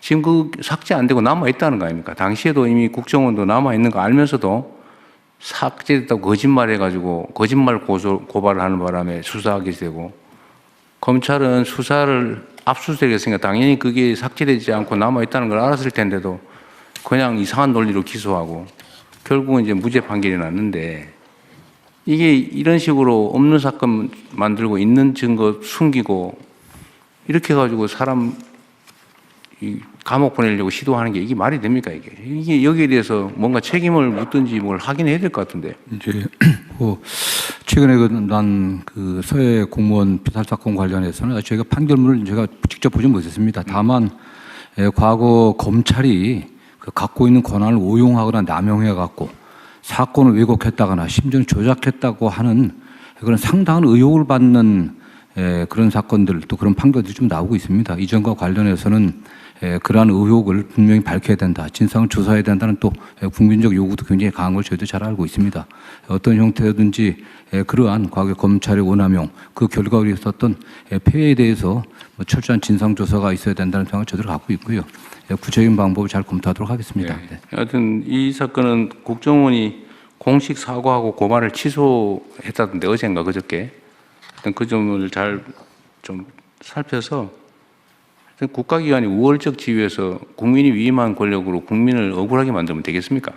지금 그 삭제 안 되고 남아있다는 거 아닙니까? 당시에도 이미 국정원도 남아있는 거 알면서도 삭제됐다고 거짓말해가지고 거짓말 고발을 하는 바람에 수사하게 되고, 검찰은 수사를 압수수색했으니까 당연히 그게 삭제되지 않고 남아있다는 걸 알았을 텐데도 그냥 이상한 논리로 기소하고 결국은 이제 무죄 판결이 났는데 이게 이런 식으로 없는 사건 만들고 있는 증거 숨기고 이렇게 해가지고 사람 감옥 보내려고 시도하는 게 이게 말이 됩니까 이게 여기에 대해서 뭔가 책임을 묻든지 뭘 확인해야 될 것 같은데. 이제 최근에 난 그 서해 공무원 피살 사건 관련해서는 저희가 판결문을 제가 직접 보지 못했습니다. 다만 과거 검찰이 그 갖고 있는 권한을 오용하거나 남용해 갖고 사건을 왜곡했다거나 심지어 조작했다고 하는 그런 상당한 의혹을 받는 그런 사건들 또 그런 판결들이 좀 나오고 있습니다. 이전과 관련해서는 그러한 의혹을 분명히 밝혀야 된다. 진상을 조사해야 된다는 또 국민적 요구도 굉장히 강한 걸 저희도 잘 알고 있습니다. 어떤 형태든지 그러한 과거 검찰의 오남용 그 결과로 있었던 폐해에 대해서 철저한 진상 조사가 있어야 된다는 생각을 저희도 갖고 있고요. 구체적인 방법을 잘 검토하도록 하겠습니다. 네. 하여튼 이 사건은 국정원이 공식 사과하고 고발을 취소했다던데 어젠가 그저께. 하여튼 그 점을 잘 좀 살펴서 국가기관이 우월적 지위에서 국민이 위임한 권력으로 국민을 억울하게 만들면 되겠습니까?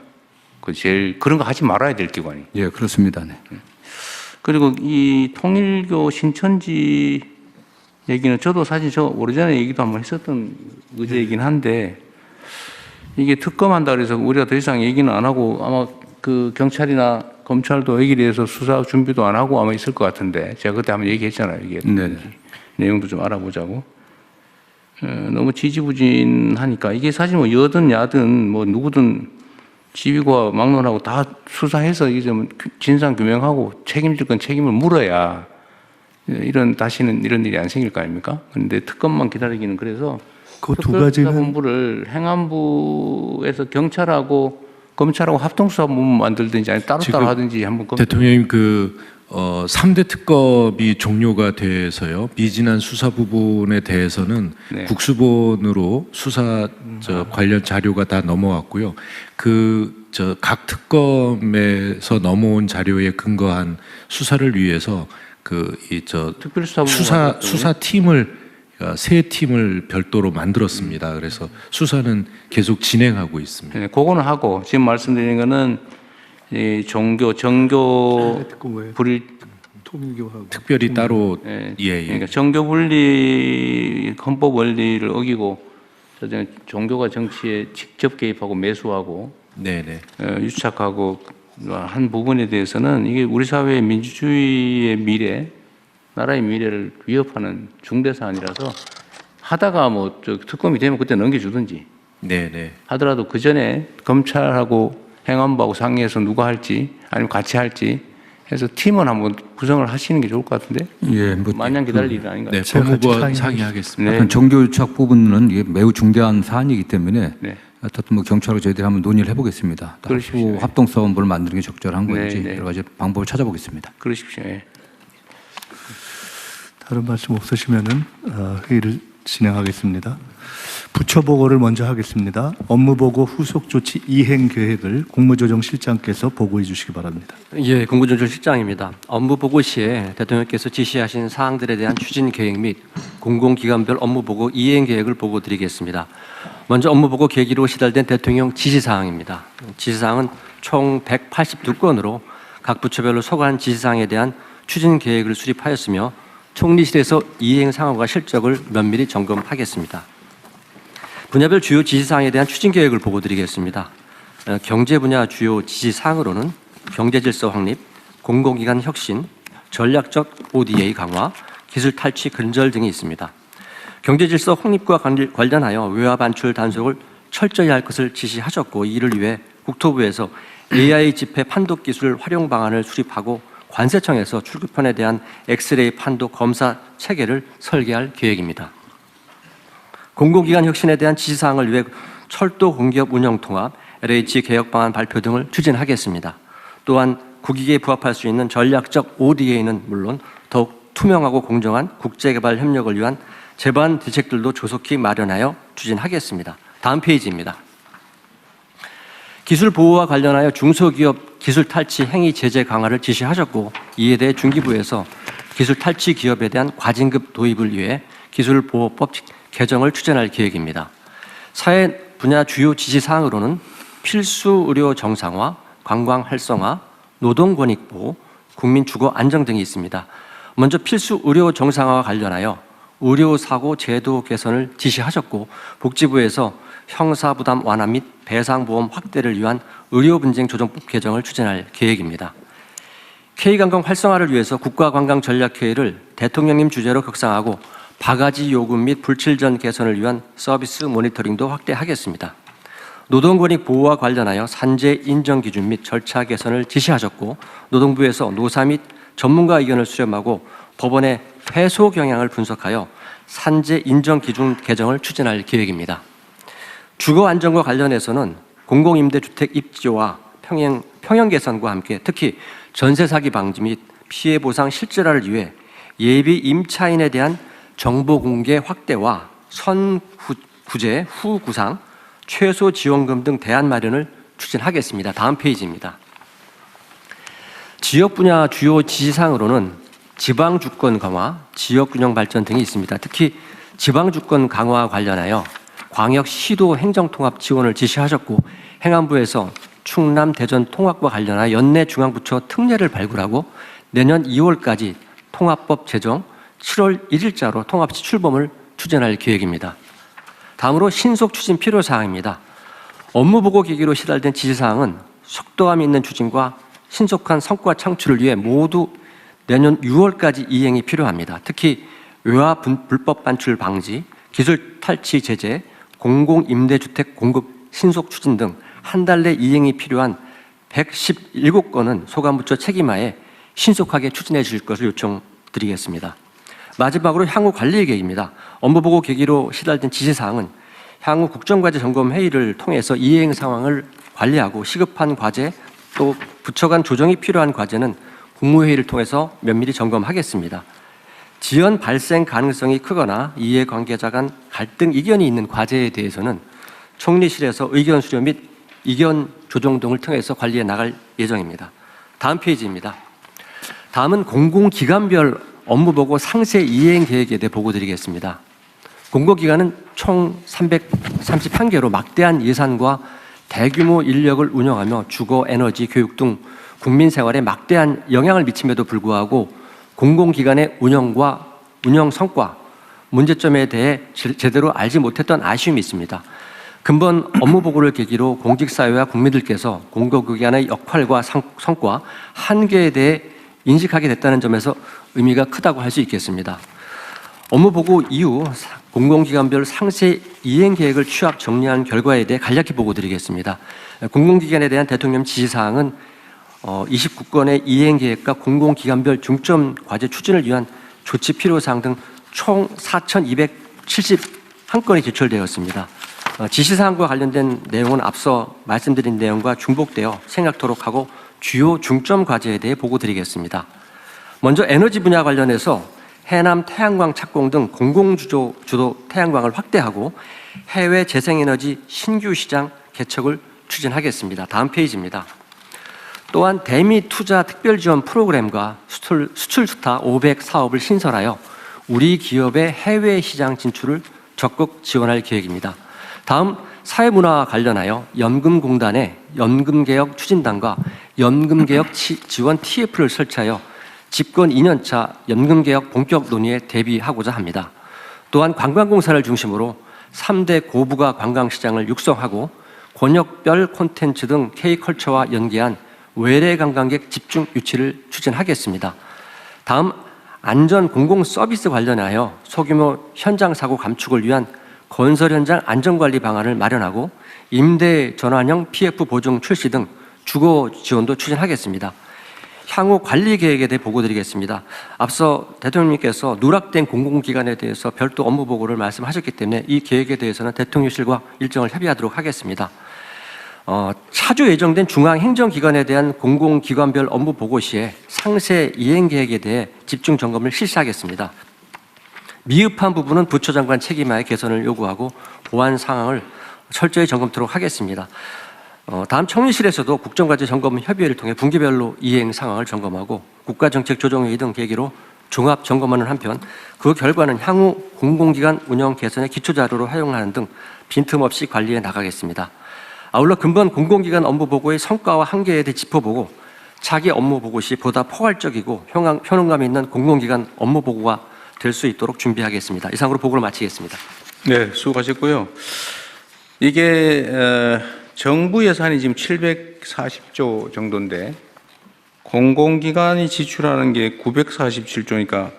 그 제일 그런 거 하지 말아야 될 기관이. 예, 그렇습니다. 네. 그리고 이 통일교 신천지 얘기는 저도 사실 저 오래전에 얘기도 한번 했었던 의제이긴 한데 이게 특검한다 그래서 우리가 더 이상 얘기는 안 하고 아마 그 경찰이나 검찰도 여기에 대해서 수사 준비도 안 하고 아마 있을 것 같은데 제가 그때 한번 얘기했잖아요. 이게 네네. 내용도 좀 알아보자고. 너무 지지부진하니까 이게 사실 뭐 여든 야든 뭐 누구든 지휘과 막론하고 다 수사해서 이게 좀 진상 규명하고 책임질 건 책임을 물어야 다시는 이런 일이 안 생길 거 아닙니까? 그런데 특검만 기다리기는 그래서 그 두 가지는 본부를 행안부에서 경찰하고 검찰하고 합동수사본부 만들든지 아니 따로따로 지금 하든지 한번 대통령님 그 3대 특검이 종료가 돼서요. 미진한 수사 부분에 대해서는 네. 국수본으로 수사 관련 자료가 다 넘어왔고요. 각 특검에서 넘어온 자료에 근거한 수사를 위해서 특별수사본부가 수사팀을 세 팀을 별도로 만들었습니다. 그래서 수사는 계속 진행하고 있습니다. 네, 그거는 하고 지금 말씀드린 거는 이 정교 불일 통일교하고 특별히 따로 그러니까 정교 분리 헌법 원리를 어기고 종교가 정치에 직접 개입하고 매수하고 네네. 유착하고 한 부분에 대해서는 이게 우리 사회의 민주주의의 미래, 나라의 미래를 위협하는 중대 사안이라서 하다가 뭐 특검이 되면 그때 넘겨주든지 네네. 하더라도 그 전에 검찰하고 행안부하고 상의해서 누가 할지 아니면 같이 할지 해서 팀은 한번 구성을 하시는 게 좋을 것 같은데. 예, 뭐 마냥 기다릴 일은 아닌가요? 네, 제가 법무부와 상의하겠습니다. 상의하겠습니다. 네. 약간 정교유착 부분은 이게 매우 중대한 사안이기 때문에 네. 어떻든 뭐 경찰하고 저희들이 한번 논의를 해보겠습니다. 그러십시오. 합동사원부를 만드는 게 적절한 네, 건지 네. 여러 가지 방법을 찾아보겠습니다. 그러십시오. 예. 다른 말씀 없으시면은 회의를 진행하겠습니다. 부처 보고를 먼저 하겠습니다. 업무 보고 후속 조치 이행 계획을 국무조정실장께서 보고해 주시기 바랍니다. 예, 국무조정실장입니다. 업무 보고 시에 대통령께서 지시하신 사항들에 대한 추진 계획 및 공공기관별 업무 보고 이행 계획을 보고 드리겠습니다. 먼저 업무 보고 계기로 시달된 대통령 지시사항입니다. 지시사항은 총 182건으로 각 부처별로 소관 지시사항에 대한 추진 계획을 수립하였으며 총리실에서 이행 상황과 실적을 면밀히 점검하겠습니다. 분야별 주요 지시사항에 대한 추진 계획을 보고 드리겠습니다. 경제 분야 주요 지시사항으로는 경제질서 확립, 공공기관 혁신, 전략적 ODA 강화, 기술 탈취 근절 등이 있습니다. 경제질서 확립과 관련하여 외화 반출 단속을 철저히 할 것을 지시하셨고 이를 위해 국토부에서 AI 집회 판독 기술 활용 방안을 수립하고 관세청에서 출구편에 대한 엑스레이 판독 검사 체계를 설계할 계획입니다. 공공기관 혁신에 대한 지시사항을 위해 철도 공기업 운영 통합, LH 개혁 방안 발표 등을 추진하겠습니다. 또한 국익에 부합할 수 있는 전략적 ODA는 물론 더욱 투명하고 공정한 국제개발 협력을 위한 제반 대책들도 조속히 마련하여 추진하겠습니다. 다음 페이지입니다. 기술 보호와 관련하여 중소기업 기술 탈취 행위 제재 강화를 지시하셨고 이에 대해 중기부에서 기술 탈취 기업에 대한 과징급 도입을 위해 기술보호법 개정을 추진할 계획입니다. 사회 분야 주요 지시사항으로는 필수 의료 정상화, 관광 활성화, 노동 권익 보호, 국민 주거 안정 등이 있습니다. 먼저 필수 의료 정상화와 관련하여 의료사고 제도 개선을 지시하셨고 복지부에서 형사부담 완화 및 배상보험 확대를 위한 의료분쟁조정법 개정을 추진할 계획입니다. K관광 활성화를 위해서 국가관광전략회의를 대통령님 주재로 격상하고 바가지 요금 및 불칠전 개선을 위한 서비스 모니터링도 확대하겠습니다. 노동권익 보호와 관련하여 산재 인정 기준 및 절차 개선을 지시하셨고 노동부에서 노사 및 전문가 의견을 수렴하고 법원의 회소 경향을 분석하여 산재 인정 기준 개정을 추진할 계획입니다. 주거 안정과 관련해서는 공공임대주택 입지와 평형 개선과 함께 특히 전세 사기 방지 및 피해 보상 실질화를 위해 예비 임차인에 대한 정보 공개 확대와 선구제 후 구상, 최소 지원금 등 대안 마련을 추진하겠습니다. 다음 페이지입니다. 지역 분야 주요 지시사항으로는 지방 주권 강화, 지역 균형 발전 등이 있습니다. 특히 지방 주권 강화와 관련하여 광역 시도 행정 통합 지원을 지시하셨고 행안부에서 충남 대전 통합과 관련하여 연내 중앙부처 특례를 발굴하고 내년 2월까지 통합법 제정, 7월 1일자로 통합시 출범을 추진할 계획입니다. 다음으로 신속 추진 필요 사항입니다. 업무 보고 계기로 시달된 지시사항은 속도감 있는 추진과 신속한 성과 창출을 위해 모두 내년 6월까지 이행이 필요합니다. 특히 외화 불법 반출 방지, 기술 탈취 제재, 공공임대주택 공급 신속 추진 등 한 달 내 이행이 필요한 117건은 소관부처 책임하에 신속하게 추진해 주실 것을 요청드리겠습니다. 마지막으로 향후 관리 계획입니다. 업무보고 계기로 시달된 지시사항은 향후 국정과제 점검 회의를 통해서 이행 상황을 관리하고 시급한 과제 또 부처 간 조정이 필요한 과제는 국무회의를 통해서 면밀히 점검하겠습니다. 지연 발생 가능성이 크거나 이해관계자 간 갈등 이견이 있는 과제에 대해서는 총리실에서 의견 수렴 및 이견 조정 등을 통해서 관리해 나갈 예정입니다. 다음 페이지입니다. 다음은 공공기관별 업무보고 상세 이행 계획에 대해 보고드리겠습니다. 공공기관은 총 331개로 막대한 예산과 대규모 인력을 운영하며 주거, 에너지, 교육 등 국민 생활에 막대한 영향을 미침에도 불구하고 공공기관의 운영 성과, 문제점에 대해 제대로 알지 못했던 아쉬움이 있습니다. 근본 업무보고를 계기로 공직사회와 국민들께서 공공기관의 역할과 성과, 한계에 대해 인식하게 됐다는 점에서 의미가 크다고 할 수 있겠습니다. 업무보고 이후 공공기관별 상세 이행 계획을 취합 정리한 결과에 대해 간략히 보고드리겠습니다. 공공기관에 대한 대통령 지시사항은 29건의 이행 계획과 공공기관별 중점 과제 추진을 위한 조치 필요사항 등 총 4,271건이 제출되었습니다. 지시사항과 관련된 내용은 앞서 말씀드린 내용과 중복되어 생략토록 하고 주요 중점 과제에 대해 보고드리겠습니다. 먼저 에너지 분야 관련해서 해남 태양광 착공 등 공공주도 태양광을 확대하고 해외 재생에너지 신규 시장 개척을 추진하겠습니다. 다음 페이지입니다. 또한 대미 투자 특별 지원 프로그램과 수출 스타 500 사업을 신설하여 우리 기업의 해외 시장 진출을 적극 지원할 계획입니다. 다음 사회문화와 관련하여 연금공단의 연금개혁 추진단과 연금개혁 지원 TF를 설치하여 집권 2년차 연금개혁 본격 논의에 대비하고자 합니다. 또한 관광공사를 중심으로 3대 고부가 관광시장을 육성하고 권역별 콘텐츠 등 K컬처와 연계한 외래 관광객 집중 유치를 추진하겠습니다. 다음 안전 공공 서비스 관련하여 소규모 현장 사고 감축을 위한 건설 현장 안전관리 방안을 마련하고 임대 전환형 PF 보증 출시 등 주거 지원도 추진하겠습니다. 향후 관리 계획에 대해 보고드리겠습니다. 앞서 대통령님께서 누락된 공공기관에 대해서 별도 업무 보고를 말씀하셨기 때문에 이 계획에 대해서는 대통령실과 일정을 협의하도록 하겠습니다. 차주 예정된 중앙행정기관에 대한 공공기관별 업무 보고 시에 상세 이행 계획에 대해 집중 점검을 실시하겠습니다. 미흡한 부분은 부처장관 책임하에 개선을 요구하고 보완 상황을 철저히 점검토록 하겠습니다. 다음 총리실에서도 국정과제 점검 협의회를 통해 분기별로 이행 상황을 점검하고 국가정책 조정회의 등 계기로 종합 점검하는 한편 그 결과는 향후 공공기관 운영 개선의 기초자료로 활용하는 등 빈틈없이 관리해 나가겠습니다. 아울러 근본 공공기관 업무 보고의 성과와 한계에 대해 짚어보고 차기 업무 보고 시 보다 포괄적이고 효능감 있는 공공기관 업무 보고가 될 수 있도록 준비하겠습니다. 이상으로 보고를 마치겠습니다. 네, 수고하셨고요. 이게 정부 예산이 지금 740조 정도인데 공공기관이 지출하는 게 947조니까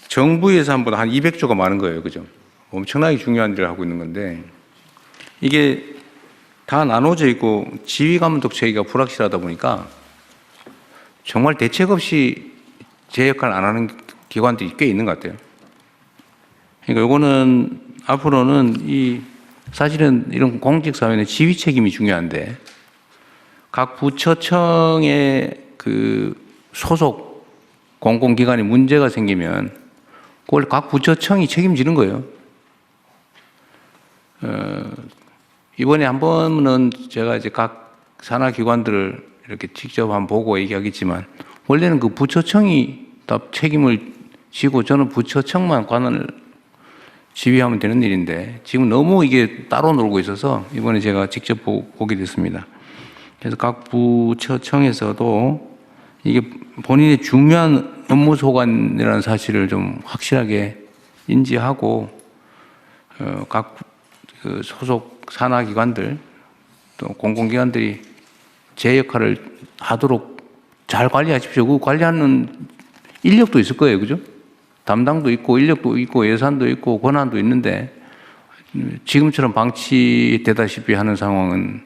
정부 예산보다 한 200조가 많은 거예요. 그죠? 엄청나게 중요한 일을 하고 있는 건데 이게 다 나눠져 있고 지휘감독 체계가 불확실하다 보니까 정말 대책 없이 제 역할을 안 하는 기관들이 꽤 있는 것 같아요. 그러니까 요거는 앞으로는 사실은 이런 공직사회는 지휘 책임이 중요한데 각 부처청의 그 소속 공공기관에 문제가 생기면 그걸 각 부처청이 책임지는 거예요. 이번에 한 번은 제가 이제 각 산하기관들을 이렇게 직접 한번 보고 얘기하겠지만 원래는 그 부처청이 다 책임을 지고 저는 부처청만 관할 지휘하면 되는 일인데 지금 너무 이게 따로 놀고 있어서 이번에 제가 직접 보게 됐습니다. 그래서 각 부처청에서도 이게 본인의 중요한 업무 소관이라는 사실을 좀 확실하게 인지하고 각 그 소속 산하기관들 또 공공기관들이 제 역할을 하도록 잘 관리하십시오. 그 관리하는 인력도 있을 거예요. 그죠? 담당도 있고 인력도 있고 예산도 있고 권한도 있는데 지금처럼 방치되다시피 하는 상황은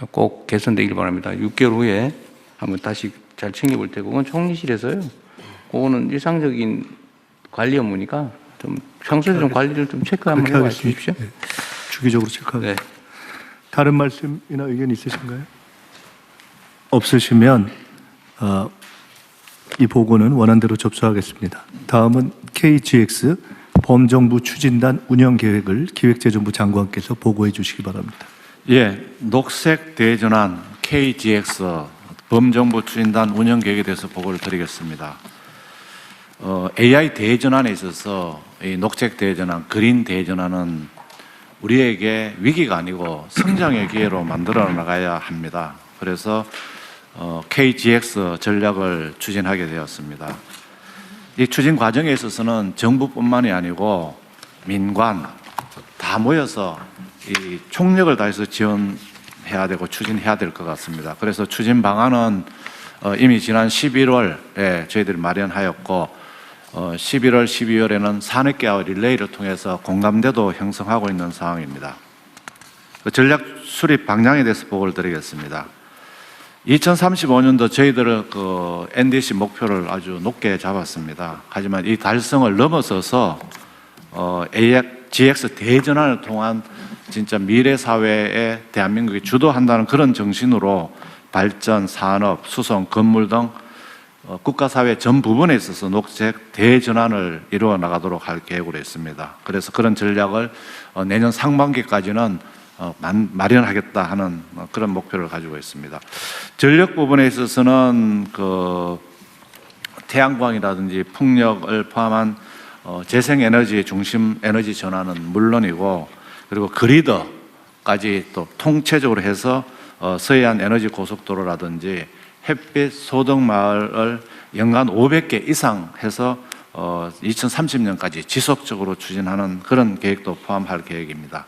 꼭 개선되길 바랍니다. 6개월 후에 한번 다시 잘 챙겨볼 테고 그건 총리실에서요. 그거는 일상적인 관리 업무니까 좀 평소에 좀 관리를 좀 체크 한번 해봐 주십시오. 네. 주기적으로 체크하겠습니다. 네. 다른 말씀이나 의견 있으신가요? 없으시면 이 보고는 원안대로 접수하겠습니다. 다음은 KGX 범정부 추진단 운영 계획을 기획재정부 장관께서 보고해 주시기 바랍니다. 예, 녹색 대전환 KGX 범정부 추진단 운영 계획에 대해서 보고를 드리겠습니다. AI 대전환에 있어서 이 녹색 대전환, 그린 대전환은 우리에게 위기가 아니고 성장의 기회로 만들어 나가야 합니다. 그래서 KGX 전략을 추진하게 되었습니다. 이 추진 과정에 있어서는 정부뿐만이 아니고 민관 다 모여서 이 총력을 다해서 지원해야 되고 추진해야 될 것 같습니다. 그래서 추진 방안은 이미 지난 11월에 저희들이 마련하였고 11월, 12월에는 산업계와 릴레이를 통해서 공감대도 형성하고 있는 상황입니다. 전략 수립 방향에 대해서 보고를 드리겠습니다. 2035년도 저희들은 그 NDC 목표를 아주 높게 잡았습니다. 하지만 이 달성을 넘어서서 GX 대전환을 통한 진짜 미래 사회에 대한민국이 주도한다는 그런 정신으로 발전, 산업, 수송, 건물 등 국가사회 전 부분에 있어서 녹색 대전환을 이루어 나가도록 할 계획으로 있습니다. 그래서 그런 전략을 내년 상반기까지는 마련하겠다 하는 그런 목표를 가지고 있습니다. 전력 부분에 있어서는 그 태양광이라든지 풍력을 포함한 재생에너지의 중심 에너지 전환은 물론이고 그리고 그리드까지 또 통체적으로 해서 서해안 에너지 고속도로라든지 햇빛 소득 마을을 연간 500개 이상 해서 2030년까지 지속적으로 추진하는 그런 계획도 포함할 계획입니다.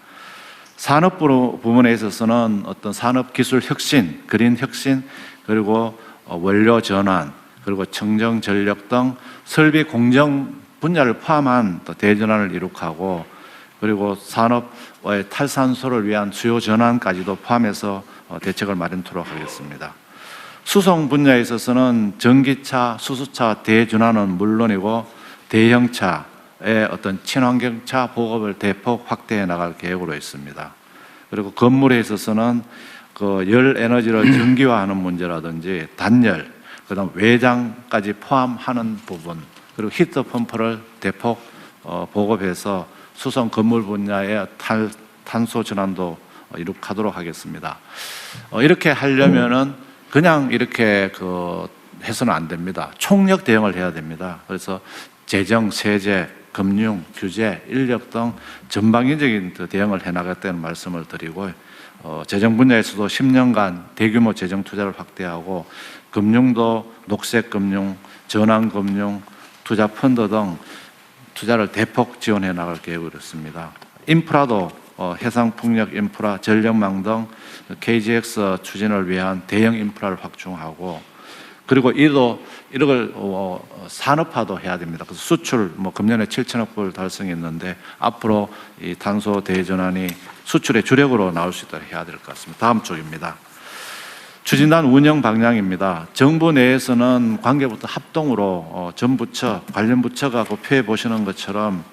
산업 부분에 있어서는 어떤 산업 기술 혁신, 그린 혁신, 그리고 원료 전환, 그리고 청정 전력 등 설비 공정 분야를 포함한 또 대전환을 이룩하고 그리고 산업의 탈산소를 위한 수요 전환까지도 포함해서 대책을 마련토록 하겠습니다. 수송 분야에 있어서는 전기차, 수소차 대전환은 물론이고 대형차의 어떤 친환경차 보급을 대폭 확대해 나갈 계획으로 있습니다. 그리고 건물에 있어서는 그 열 에너지를 전기화하는 문제라든지 단열, 그다음 외장까지 포함하는 부분, 그리고 히터 펌프를 대폭 보급해서 수송 건물 분야의 탄소 전환도 이룩하도록 하겠습니다. 이렇게 하려면은 그냥 이렇게 그 해서는 안 됩니다. 총력 대응을 해야 됩니다. 그래서 재정, 세제, 금융, 규제, 인력 등 전방위적인 대응을 해나가겠다는 말씀을 드리고, 재정 분야에서도 10년간 대규모 재정 투자를 확대하고, 금융도 녹색금융, 전환금융, 투자펀드 등 투자를 대폭 지원해 나갈 계획으로 있습니다. 인프라도 해상풍력 인프라, 전력망 등 KGX 추진을 위한 대형 인프라를 확충하고, 그리고 이걸 산업화도 해야 됩니다. 그래서 수출 금년에 7천억 불 달성했는데 앞으로 이 탄소 대전환이 수출의 주력으로 나올 수 있도록 해야 될 것 같습니다. 다음 쪽입니다. 추진단 운영 방향입니다. 정부 내에서는 관계부터 합동으로 전 부처, 관련 부처가 표해 보시는 것처럼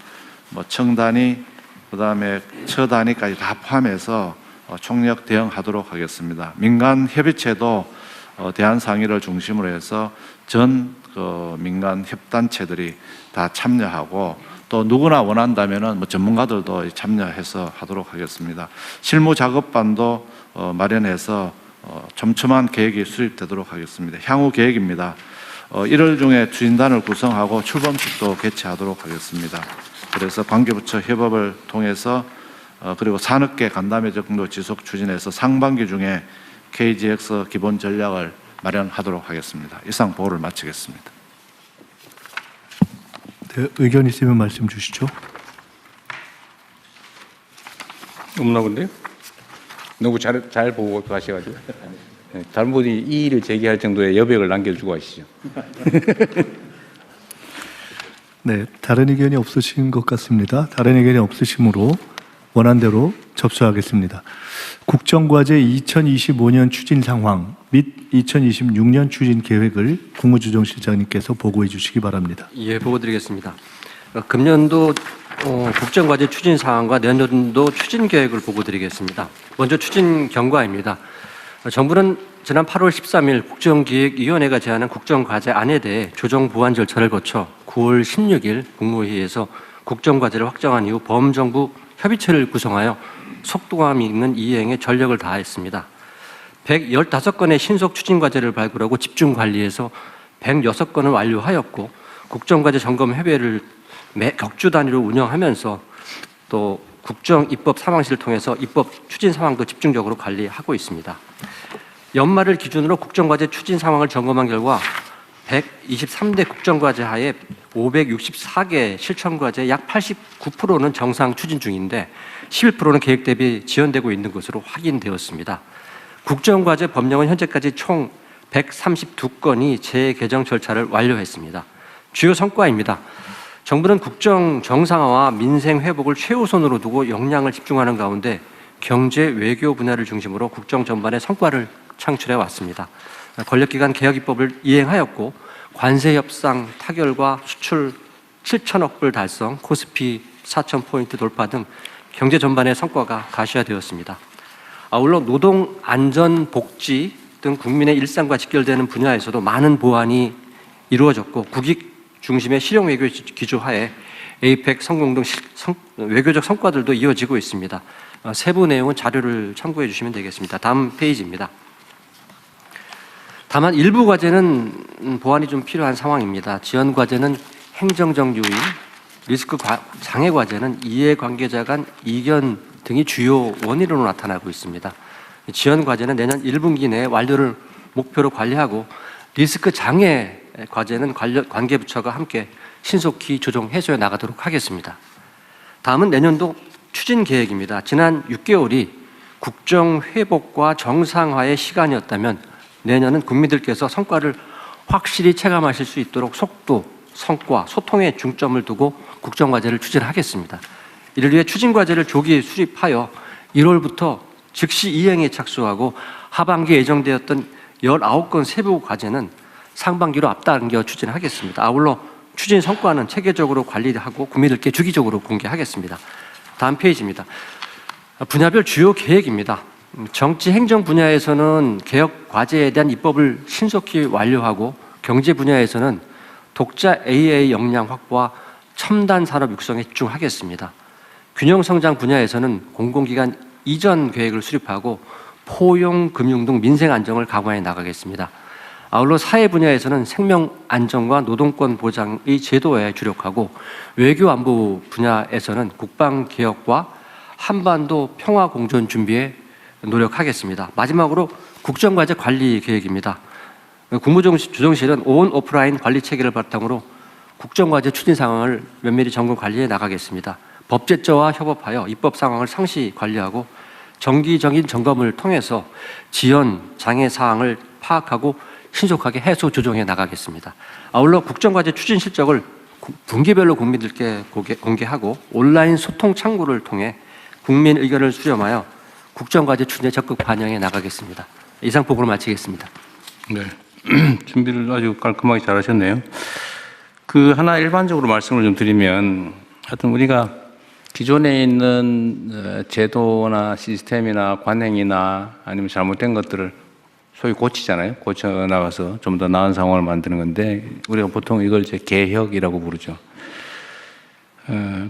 청단위, 그다음에 처단위까지 다 포함해서 총력 대응하도록 하겠습니다. 민간 협의체도 대안 상의를 중심으로 해서 전 민간 협단체들이 다 참여하고, 또 누구나 원한다면은 전문가들도 참여해서 하도록 하겠습니다. 실무 작업반도 마련해서 촘촘한 계획이 수립되도록 하겠습니다. 향후 계획입니다. 1월 중에 추진단을 구성하고 출범식도 개최하도록 하겠습니다. 그래서 관계부처 협업을 통해서 그리고 산업계 간담회 정도 지속 추진해서 상반기 중에 KGX 기본 전략을 마련하도록 하겠습니다. 이상 보고를 마치겠습니다. 네, 의견 있으면 말씀 주시죠. 없나 본데요? 너무 잘 보고 가셔가지고 다른 분이 이의를 제기할 정도의 여백을 남겨주고 가시죠. 네, 다른 의견이 없으신 것 같습니다. 다른 의견이 없으시므로 원안대로 접수하겠습니다. 국정과제 2025년 추진 상황 및 2026년 추진 계획을 국무조정실장님께서 보고해 주시기 바랍니다. 예, 보고 드리겠습니다. 금년도 국정과제 추진 사항과 내년도 추진 계획을 보고 드리겠습니다. 먼저 추진 경과입니다. 정부는 지난 8월 13일 국정기획위원회가 제안한 국정과제 안에 대해 조정 보완 절차를 거쳐 9월 16일 국무회의에서 국정과제를 확정한 이후 범정부 협의체를 구성하여 속도감 있는 이행에 전력을 다했습니다. 115건의 신속 추진과제를 발굴하고 집중 관리해서 106건을 완료하였고, 국정과제 점검 회의를 매 격주 단위로 운영하면서 또 국정 입법 상황실을 통해서 입법 추진 상황도 집중적으로 관리하고 있습니다. 연말을 기준으로 국정과제 추진 상황을 점검한 결과 123대 국정과제 하에 564개 실천과제 약 89%는 정상 추진 중인데 11%는 계획 대비 지연되고 있는 것으로 확인되었습니다. 국정과제 법령은 현재까지 총 132건이 재개정 절차를 완료했습니다. 주요 성과입니다. 정부는 국정 정상화와 민생 회복을 최우선으로 두고 역량을 집중하는 가운데 경제, 외교 분야를 중심으로 국정 전반의 성과를 창출해 왔습니다. 권력기관 개혁 입법을 이행하였고, 관세 협상 타결과 수출 7천억 불 달성, 코스피 4,000포인트 돌파 등 경제 전반의 성과가 가시화되었습니다. 아울러 노동, 안전, 복지 등 국민의 일상과 직결되는 분야에서도 많은 보완이 이루어졌고, 국익 중심의 실용 외교 기조하에 에이펙 성공 등 외교적 성과들도 이어지고 있습니다. 세부 내용은 자료를 참고해 주시면 되겠습니다. 다음 페이지입니다. 다만 일부 과제는 보완이 좀 필요한 상황입니다. 지원 과제는 행정적 요인, 리스크 장애 과제는 이해관계자 간 이견 등이 주요 원인으로 나타나고 있습니다. 지원 과제는 내년 1분기 내에 완료를 목표로 관리하고, 리스크 장애 과제는 관계부처가 함께 신속히 조정 해소해 나가도록 하겠습니다. 다음은 내년도 추진 계획입니다. 지난 6개월이 국정 회복과 정상화의 시간이었다면 내년은 국민들께서 성과를 확실히 체감하실 수 있도록 속도, 성과, 소통에 중점을 두고 국정과제를 추진하겠습니다. 이를 위해 추진과제를 조기 수립하여 1월부터 즉시 이행에 착수하고, 하반기에 예정되었던 19건 세부 과제는 상반기로 앞당겨 추진하겠습니다. 아울러 추진 성과는 체계적으로 관리하고 국민들께 주기적으로 공개하겠습니다. 다음 페이지입니다. 분야별 주요 계획입니다. 정치 행정 분야에서는 개혁 과제에 대한 입법을 신속히 완료하고, 경제 분야에서는 독자 AA 역량 확보와 첨단 산업 육성에 집중하겠습니다. 균형 성장 분야에서는 공공기관 이전 계획을 수립하고 포용, 금융 등 민생 안정을 강화해 나가겠습니다. 아울러 사회 분야에서는 생명 안전과 노동권 보장의 제도에 주력하고 외교 안보 분야에서는 국방 개혁과 한반도 평화 공존 준비에 노력하겠습니다. 마지막으로 국정과제 관리 계획입니다. 국무조정실은 온 오프라인 관리 체계를 바탕으로 국정과제 추진 상황을 면밀히 점검 관리해 나가겠습니다. 법제처와 협업하여 입법 상황을 상시 관리하고 정기적인 점검을 통해서 지연 장애 사항을 파악하고 신속하게 해소 조정해 나가겠습니다. 아울러 국정과제 추진 실적을 분기별로 국민들께 공개하고 온라인 소통 창구를 통해 국민 의견을 수렴하여 국정과제 추진에 적극 반영해 나가겠습니다. 이상 보고를 마치겠습니다. 네. 준비를 아주 깔끔하게 잘 하셨네요. 그 하나 일반적으로 말씀을 좀 드리면 하여튼 우리가 기존에 있는 제도나 시스템이나 관행이나 아니면 잘못된 것들을 소위 고치잖아요. 고쳐 나가서 좀 더 나은 상황을 만드는 건데 우리가 보통 이걸 이제 개혁이라고 부르죠.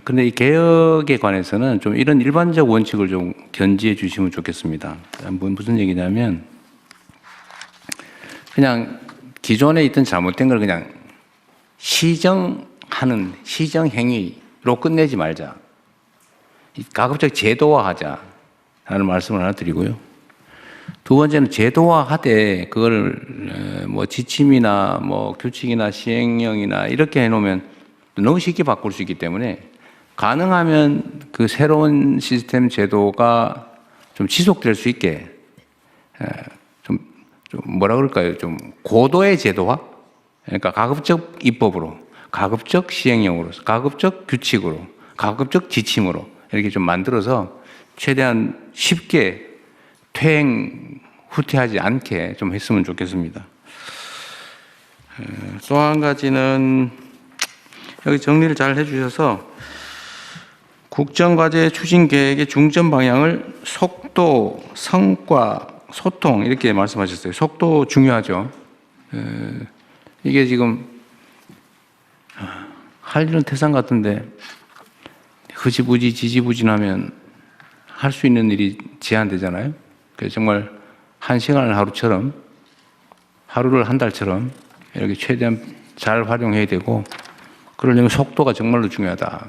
근데 이 개혁에 관해서는 좀 이런 일반적 원칙을 좀 견지해 주시면 좋겠습니다. 무슨 얘기냐면 그냥 기존에 있던 잘못된 걸 그냥 시정하는 시정 행위로 끝내지 말자. 가급적 제도화하자 라는 말씀을 하나 드리고요. 두 번째는 제도화하되 그걸 뭐 지침이나 뭐 규칙이나 시행령이나 이렇게 해놓으면 너무 쉽게 바꿀 수 있기 때문에 가능하면 그 새로운 시스템 제도가 좀 지속될 수 있게 좀 뭐라 그럴까요? 좀 고도의 제도화? 그러니까 가급적 입법으로, 가급적 시행령으로, 가급적 규칙으로, 가급적 지침으로 이렇게 좀 만들어서 최대한 쉽게 후퇴하지 않게 좀 했으면 좋겠습니다. 또 한 가지는 여기 정리를 잘 해주셔서 국정과제 추진 계획의 중점 방향을 속도, 성과, 소통 이렇게 말씀하셨어요. 속도 중요하죠. 이게 지금 할 일은 태산 같은데 흐지부지 지지부진하면 할 수 있는 일이 제한되잖아요. 그래서 정말 한 시간을 하루처럼, 하루를 한 달처럼 이렇게 최대한 잘 활용해야 되고, 그러려면 속도가 정말로 중요하다.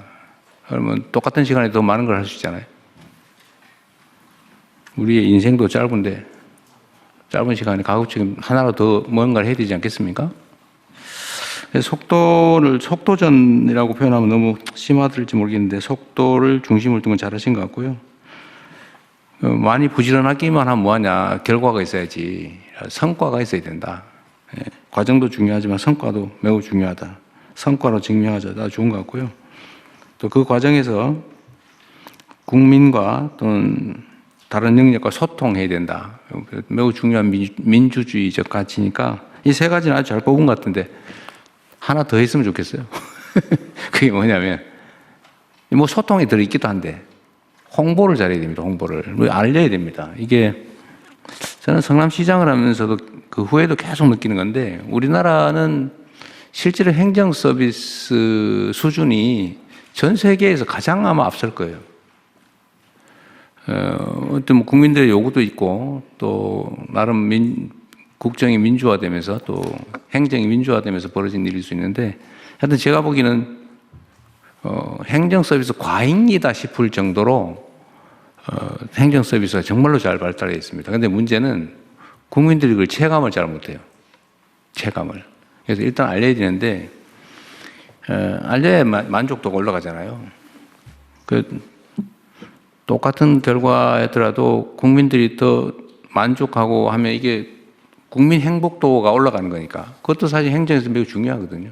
그러면 똑같은 시간에 더 많은 걸 할 수 있잖아요. 우리의 인생도 짧은데 짧은 시간에 가급적 하나로 더 뭔가를 해야 되지 않겠습니까? 속도전이라고 표현하면 너무 심하들지 모르겠는데 속도를 중심을 둔 건 잘하신 것 같고요. 많이 부지런하기만 하면 뭐하냐. 결과가 있어야지. 성과가 있어야 된다. 과정도 중요하지만 성과도 매우 중요하다. 성과로 증명하자. 다 좋은 것 같고요. 또 그 과정에서 국민과 또는 다른 영역과 소통해야 된다. 매우 중요한 민주주의적 가치니까 이 세 가지는 아주 잘 뽑은 것 같은데 하나 더 했으면 좋겠어요. 그게 뭐냐면 뭐 소통이 들어있기도 한데 홍보를 잘해야 됩니다. 홍보를 알려야 됩니다. 이게 저는 성남시장을 하면서도 그 후에도 계속 느끼는 건데 우리나라는 실제로 행정 서비스 수준이 전 세계에서 가장 아마 앞설 거예요. 어떤 국민들의 요구도 있고 또 나름 국정이 민주화되면서 또 행정이 민주화되면서 벌어진 일일 수 있는데 하여튼 제가 보기에는 행정 서비스 과잉이다 싶을 정도로 행정 서비스가 정말로 잘 발달해 있습니다. 그런데 문제는 국민들이 그걸 체감을 잘 못해요. 체감을. 그래서 일단 알려야 되는데 알려야 만족도가 올라가잖아요. 똑같은 결과더라도 국민들이 더 만족하고 하면 이게 국민 행복도가 올라가는 거니까 그것도 사실 행정에서 매우 중요하거든요.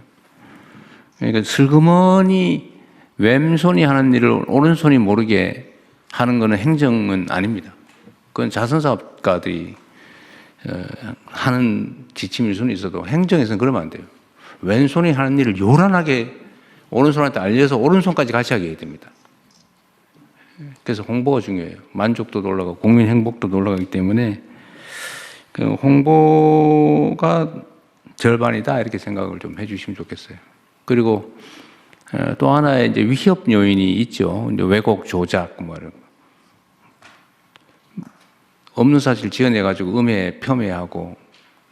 그러니까 슬그머니 왼손이 하는 일을 오른손이 모르게 하는 것은 행정은 아닙니다. 그건 자선사업가들이 하는 지침일 수는 있어도 행정에서는 그러면 안 돼요. 왼손이 하는 일을 요란하게 오른손한테 알려서 오른손까지 같이 하게 해야 됩니다. 그래서 홍보가 중요해요. 만족도도 올라가고 국민 행복도도 올라가기 때문에 그 홍보가 절반이다 이렇게 생각을 좀 해주시면 좋겠어요. 그리고 또 하나의 이제 위협 요인이 있죠. 이제 왜곡, 조작 뭐 이런 없는 사실 지어내 가지고 음해, 폄훼하고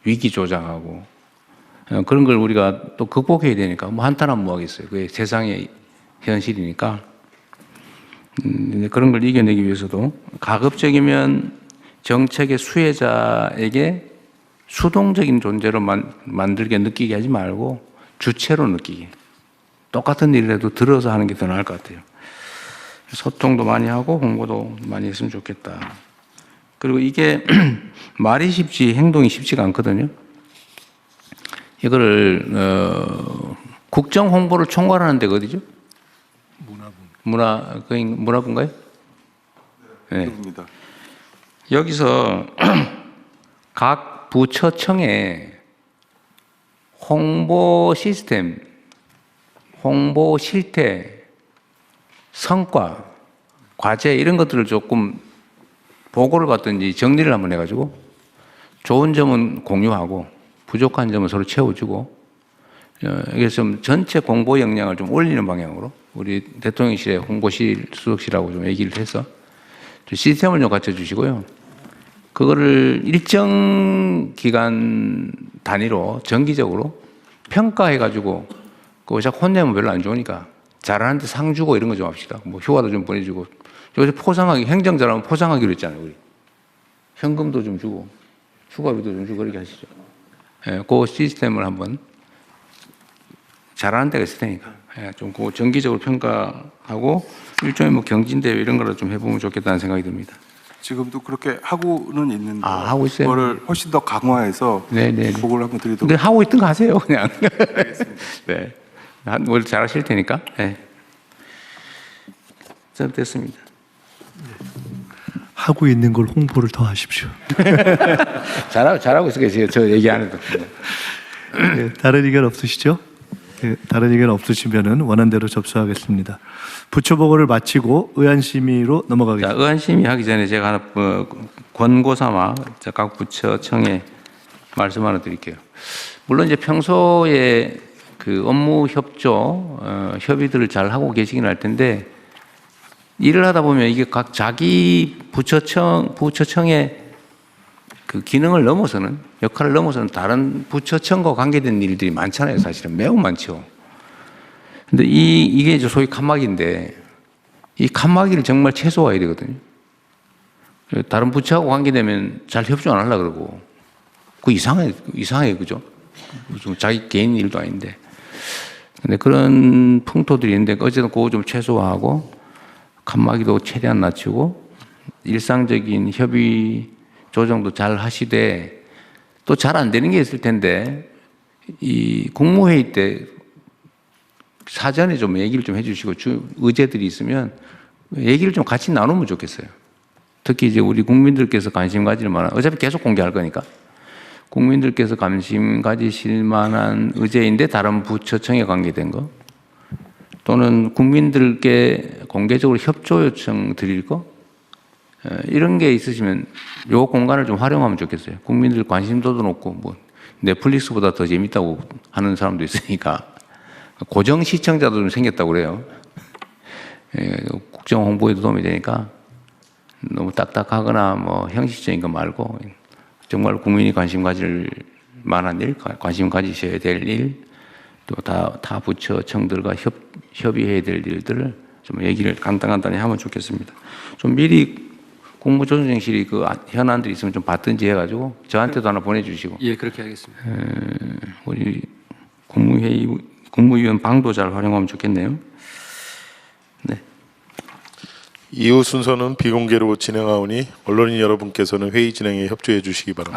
위기 조장하고 그런 걸 우리가 또 극복해야 되니까 뭐 한탄하면 뭐 하겠어요. 그게 세상의 현실이니까. 근데 그런 걸 이겨내기 위해서도 가급적이면 정책의 수혜자에게 수동적인 존재로 만들게 느끼게 하지 말고 주체로 느끼게. 똑같은 일을 해도 들어서 하는 게 더 나을 것 같아요. 소통도 많이 하고 홍보도 많이 했으면 좋겠다. 그리고 이게 말이 쉽지 행동이 쉽지가 않거든요. 이거를 국정 홍보를 총괄하는 데가 어디죠? 문화부인가요? 네. 여기서 각 부처청에 홍보 시스템, 홍보 실태, 성과, 과제 이런 것들을 조금 보고를 받든지 정리를 한번 해가지고 좋은 점은 공유하고 부족한 점은 서로 채워주고 그래서 좀 전체 공보 역량을 좀 올리는 방향으로 우리 대통령실의 홍보실 수석실하고 좀 얘기를 해서 좀 시스템을 좀 갖춰주시고요. 그거를 일정 기간 단위로 정기적으로 평가해가지고 그거 자꾸 혼내면 별로 안 좋으니까 잘하는데 상 주고 이런 거 좀 합시다. 뭐 휴가도 좀 보내주고 요새 포상하기 행정 잘하면 포상하기로 했잖아요. 우리 현금도 좀 주고 휴가비도 좀 주고 그렇게 하시죠. 예, 그 시스템을 한번 잘하는 데가 있을 테니까 좀 그 정기적으로 평가하고 일종의 뭐 경진대회 이런 거를 좀 해보면 좋겠다는 생각이 듭니다. 지금도 그렇게 하고는 있는데 하고 있어요? 그거를 훨씬 더 강화해서 네네. 보고를 한번 드리도록. 근데 하고 있던 거 하세요 그냥. 알겠습니다. 네, 뭘 잘하실 테니까. 네. 자, 됐습니다. 하고 있는 걸 홍보를 더 하십시오. 잘하고 있어요. 저 얘기 안 해도. 네, 다른 의견 없으시죠? 네, 다른 의견 없으시면은 원안대로 접수하겠습니다. 부처 보고를 마치고 의안심의로 넘어가겠습니다. 자, 의안심의 하기 전에 제가 하나 권고 삼아 각 부처청에 말씀 하나 드릴게요. 물론 이제 평소에 그 업무 협조 협의들을 잘 하고 계시긴 할 텐데 일을 하다 보면 이게 각 자기 부처청의 그 기능을 넘어서는 역할을 넘어서는 다른 부처청과 관계된 일들이 많잖아요. 사실은 매우 많죠. 근데 이게 이제 소위 칸막이인데 이 칸막이를 정말 최소화해야 되거든요. 다른 부처하고 관계되면 잘 협조 안 하려고 그러고 그 이상해 그죠? 무슨 자기 개인 일도 아닌데. 근데 그런 풍토들이 있는데 어쨌든 그거 좀 최소화하고 칸막이도 최대한 낮추고 일상적인 협의 조정도 잘 하시되 또 잘 안 되는 게 있을 텐데 이 국무회의 때 사전에 좀 얘기를 좀 해주시고 의제들이 있으면 얘기를 좀 같이 나누면 좋겠어요. 특히 이제 우리 국민들께서 관심 가질 만한 어차피 계속 공개할 거니까 국민들께서 관심 가지실 만한 의제인데 다른 부처청에 관계된 거 또는 국민들께 공개적으로 협조 요청 드릴 거 이런 게 있으시면 요 공간을 좀 활용하면 좋겠어요. 국민들 관심도도 높고 뭐 넷플릭스보다 더 재밌다고 하는 사람도 있으니까 고정 시청자도 좀 생겼다고 그래요. 국정 홍보에도 도움이 되니까 너무 딱딱하거나 뭐 형식적인 거 말고 정말 국민이 관심 가질 만한 일, 관심 가지셔야 될 일, 또 다 부처청들과 협의해야 될 일들을 좀 얘기를 간단히 하면 좋겠습니다. 좀 미리 국무조정실이 그 현안들이 있으면 좀 받든지 해가지고 저한테도 하나 보내주시고. 예, 그렇게 하겠습니다. 우리 국무위원 방도 잘 활용하면 좋겠네요. 네. 이후 순서는 비공개로 진행하오니 언론인 여러분께서는 회의 진행에 협조해 주시기 바랍니다.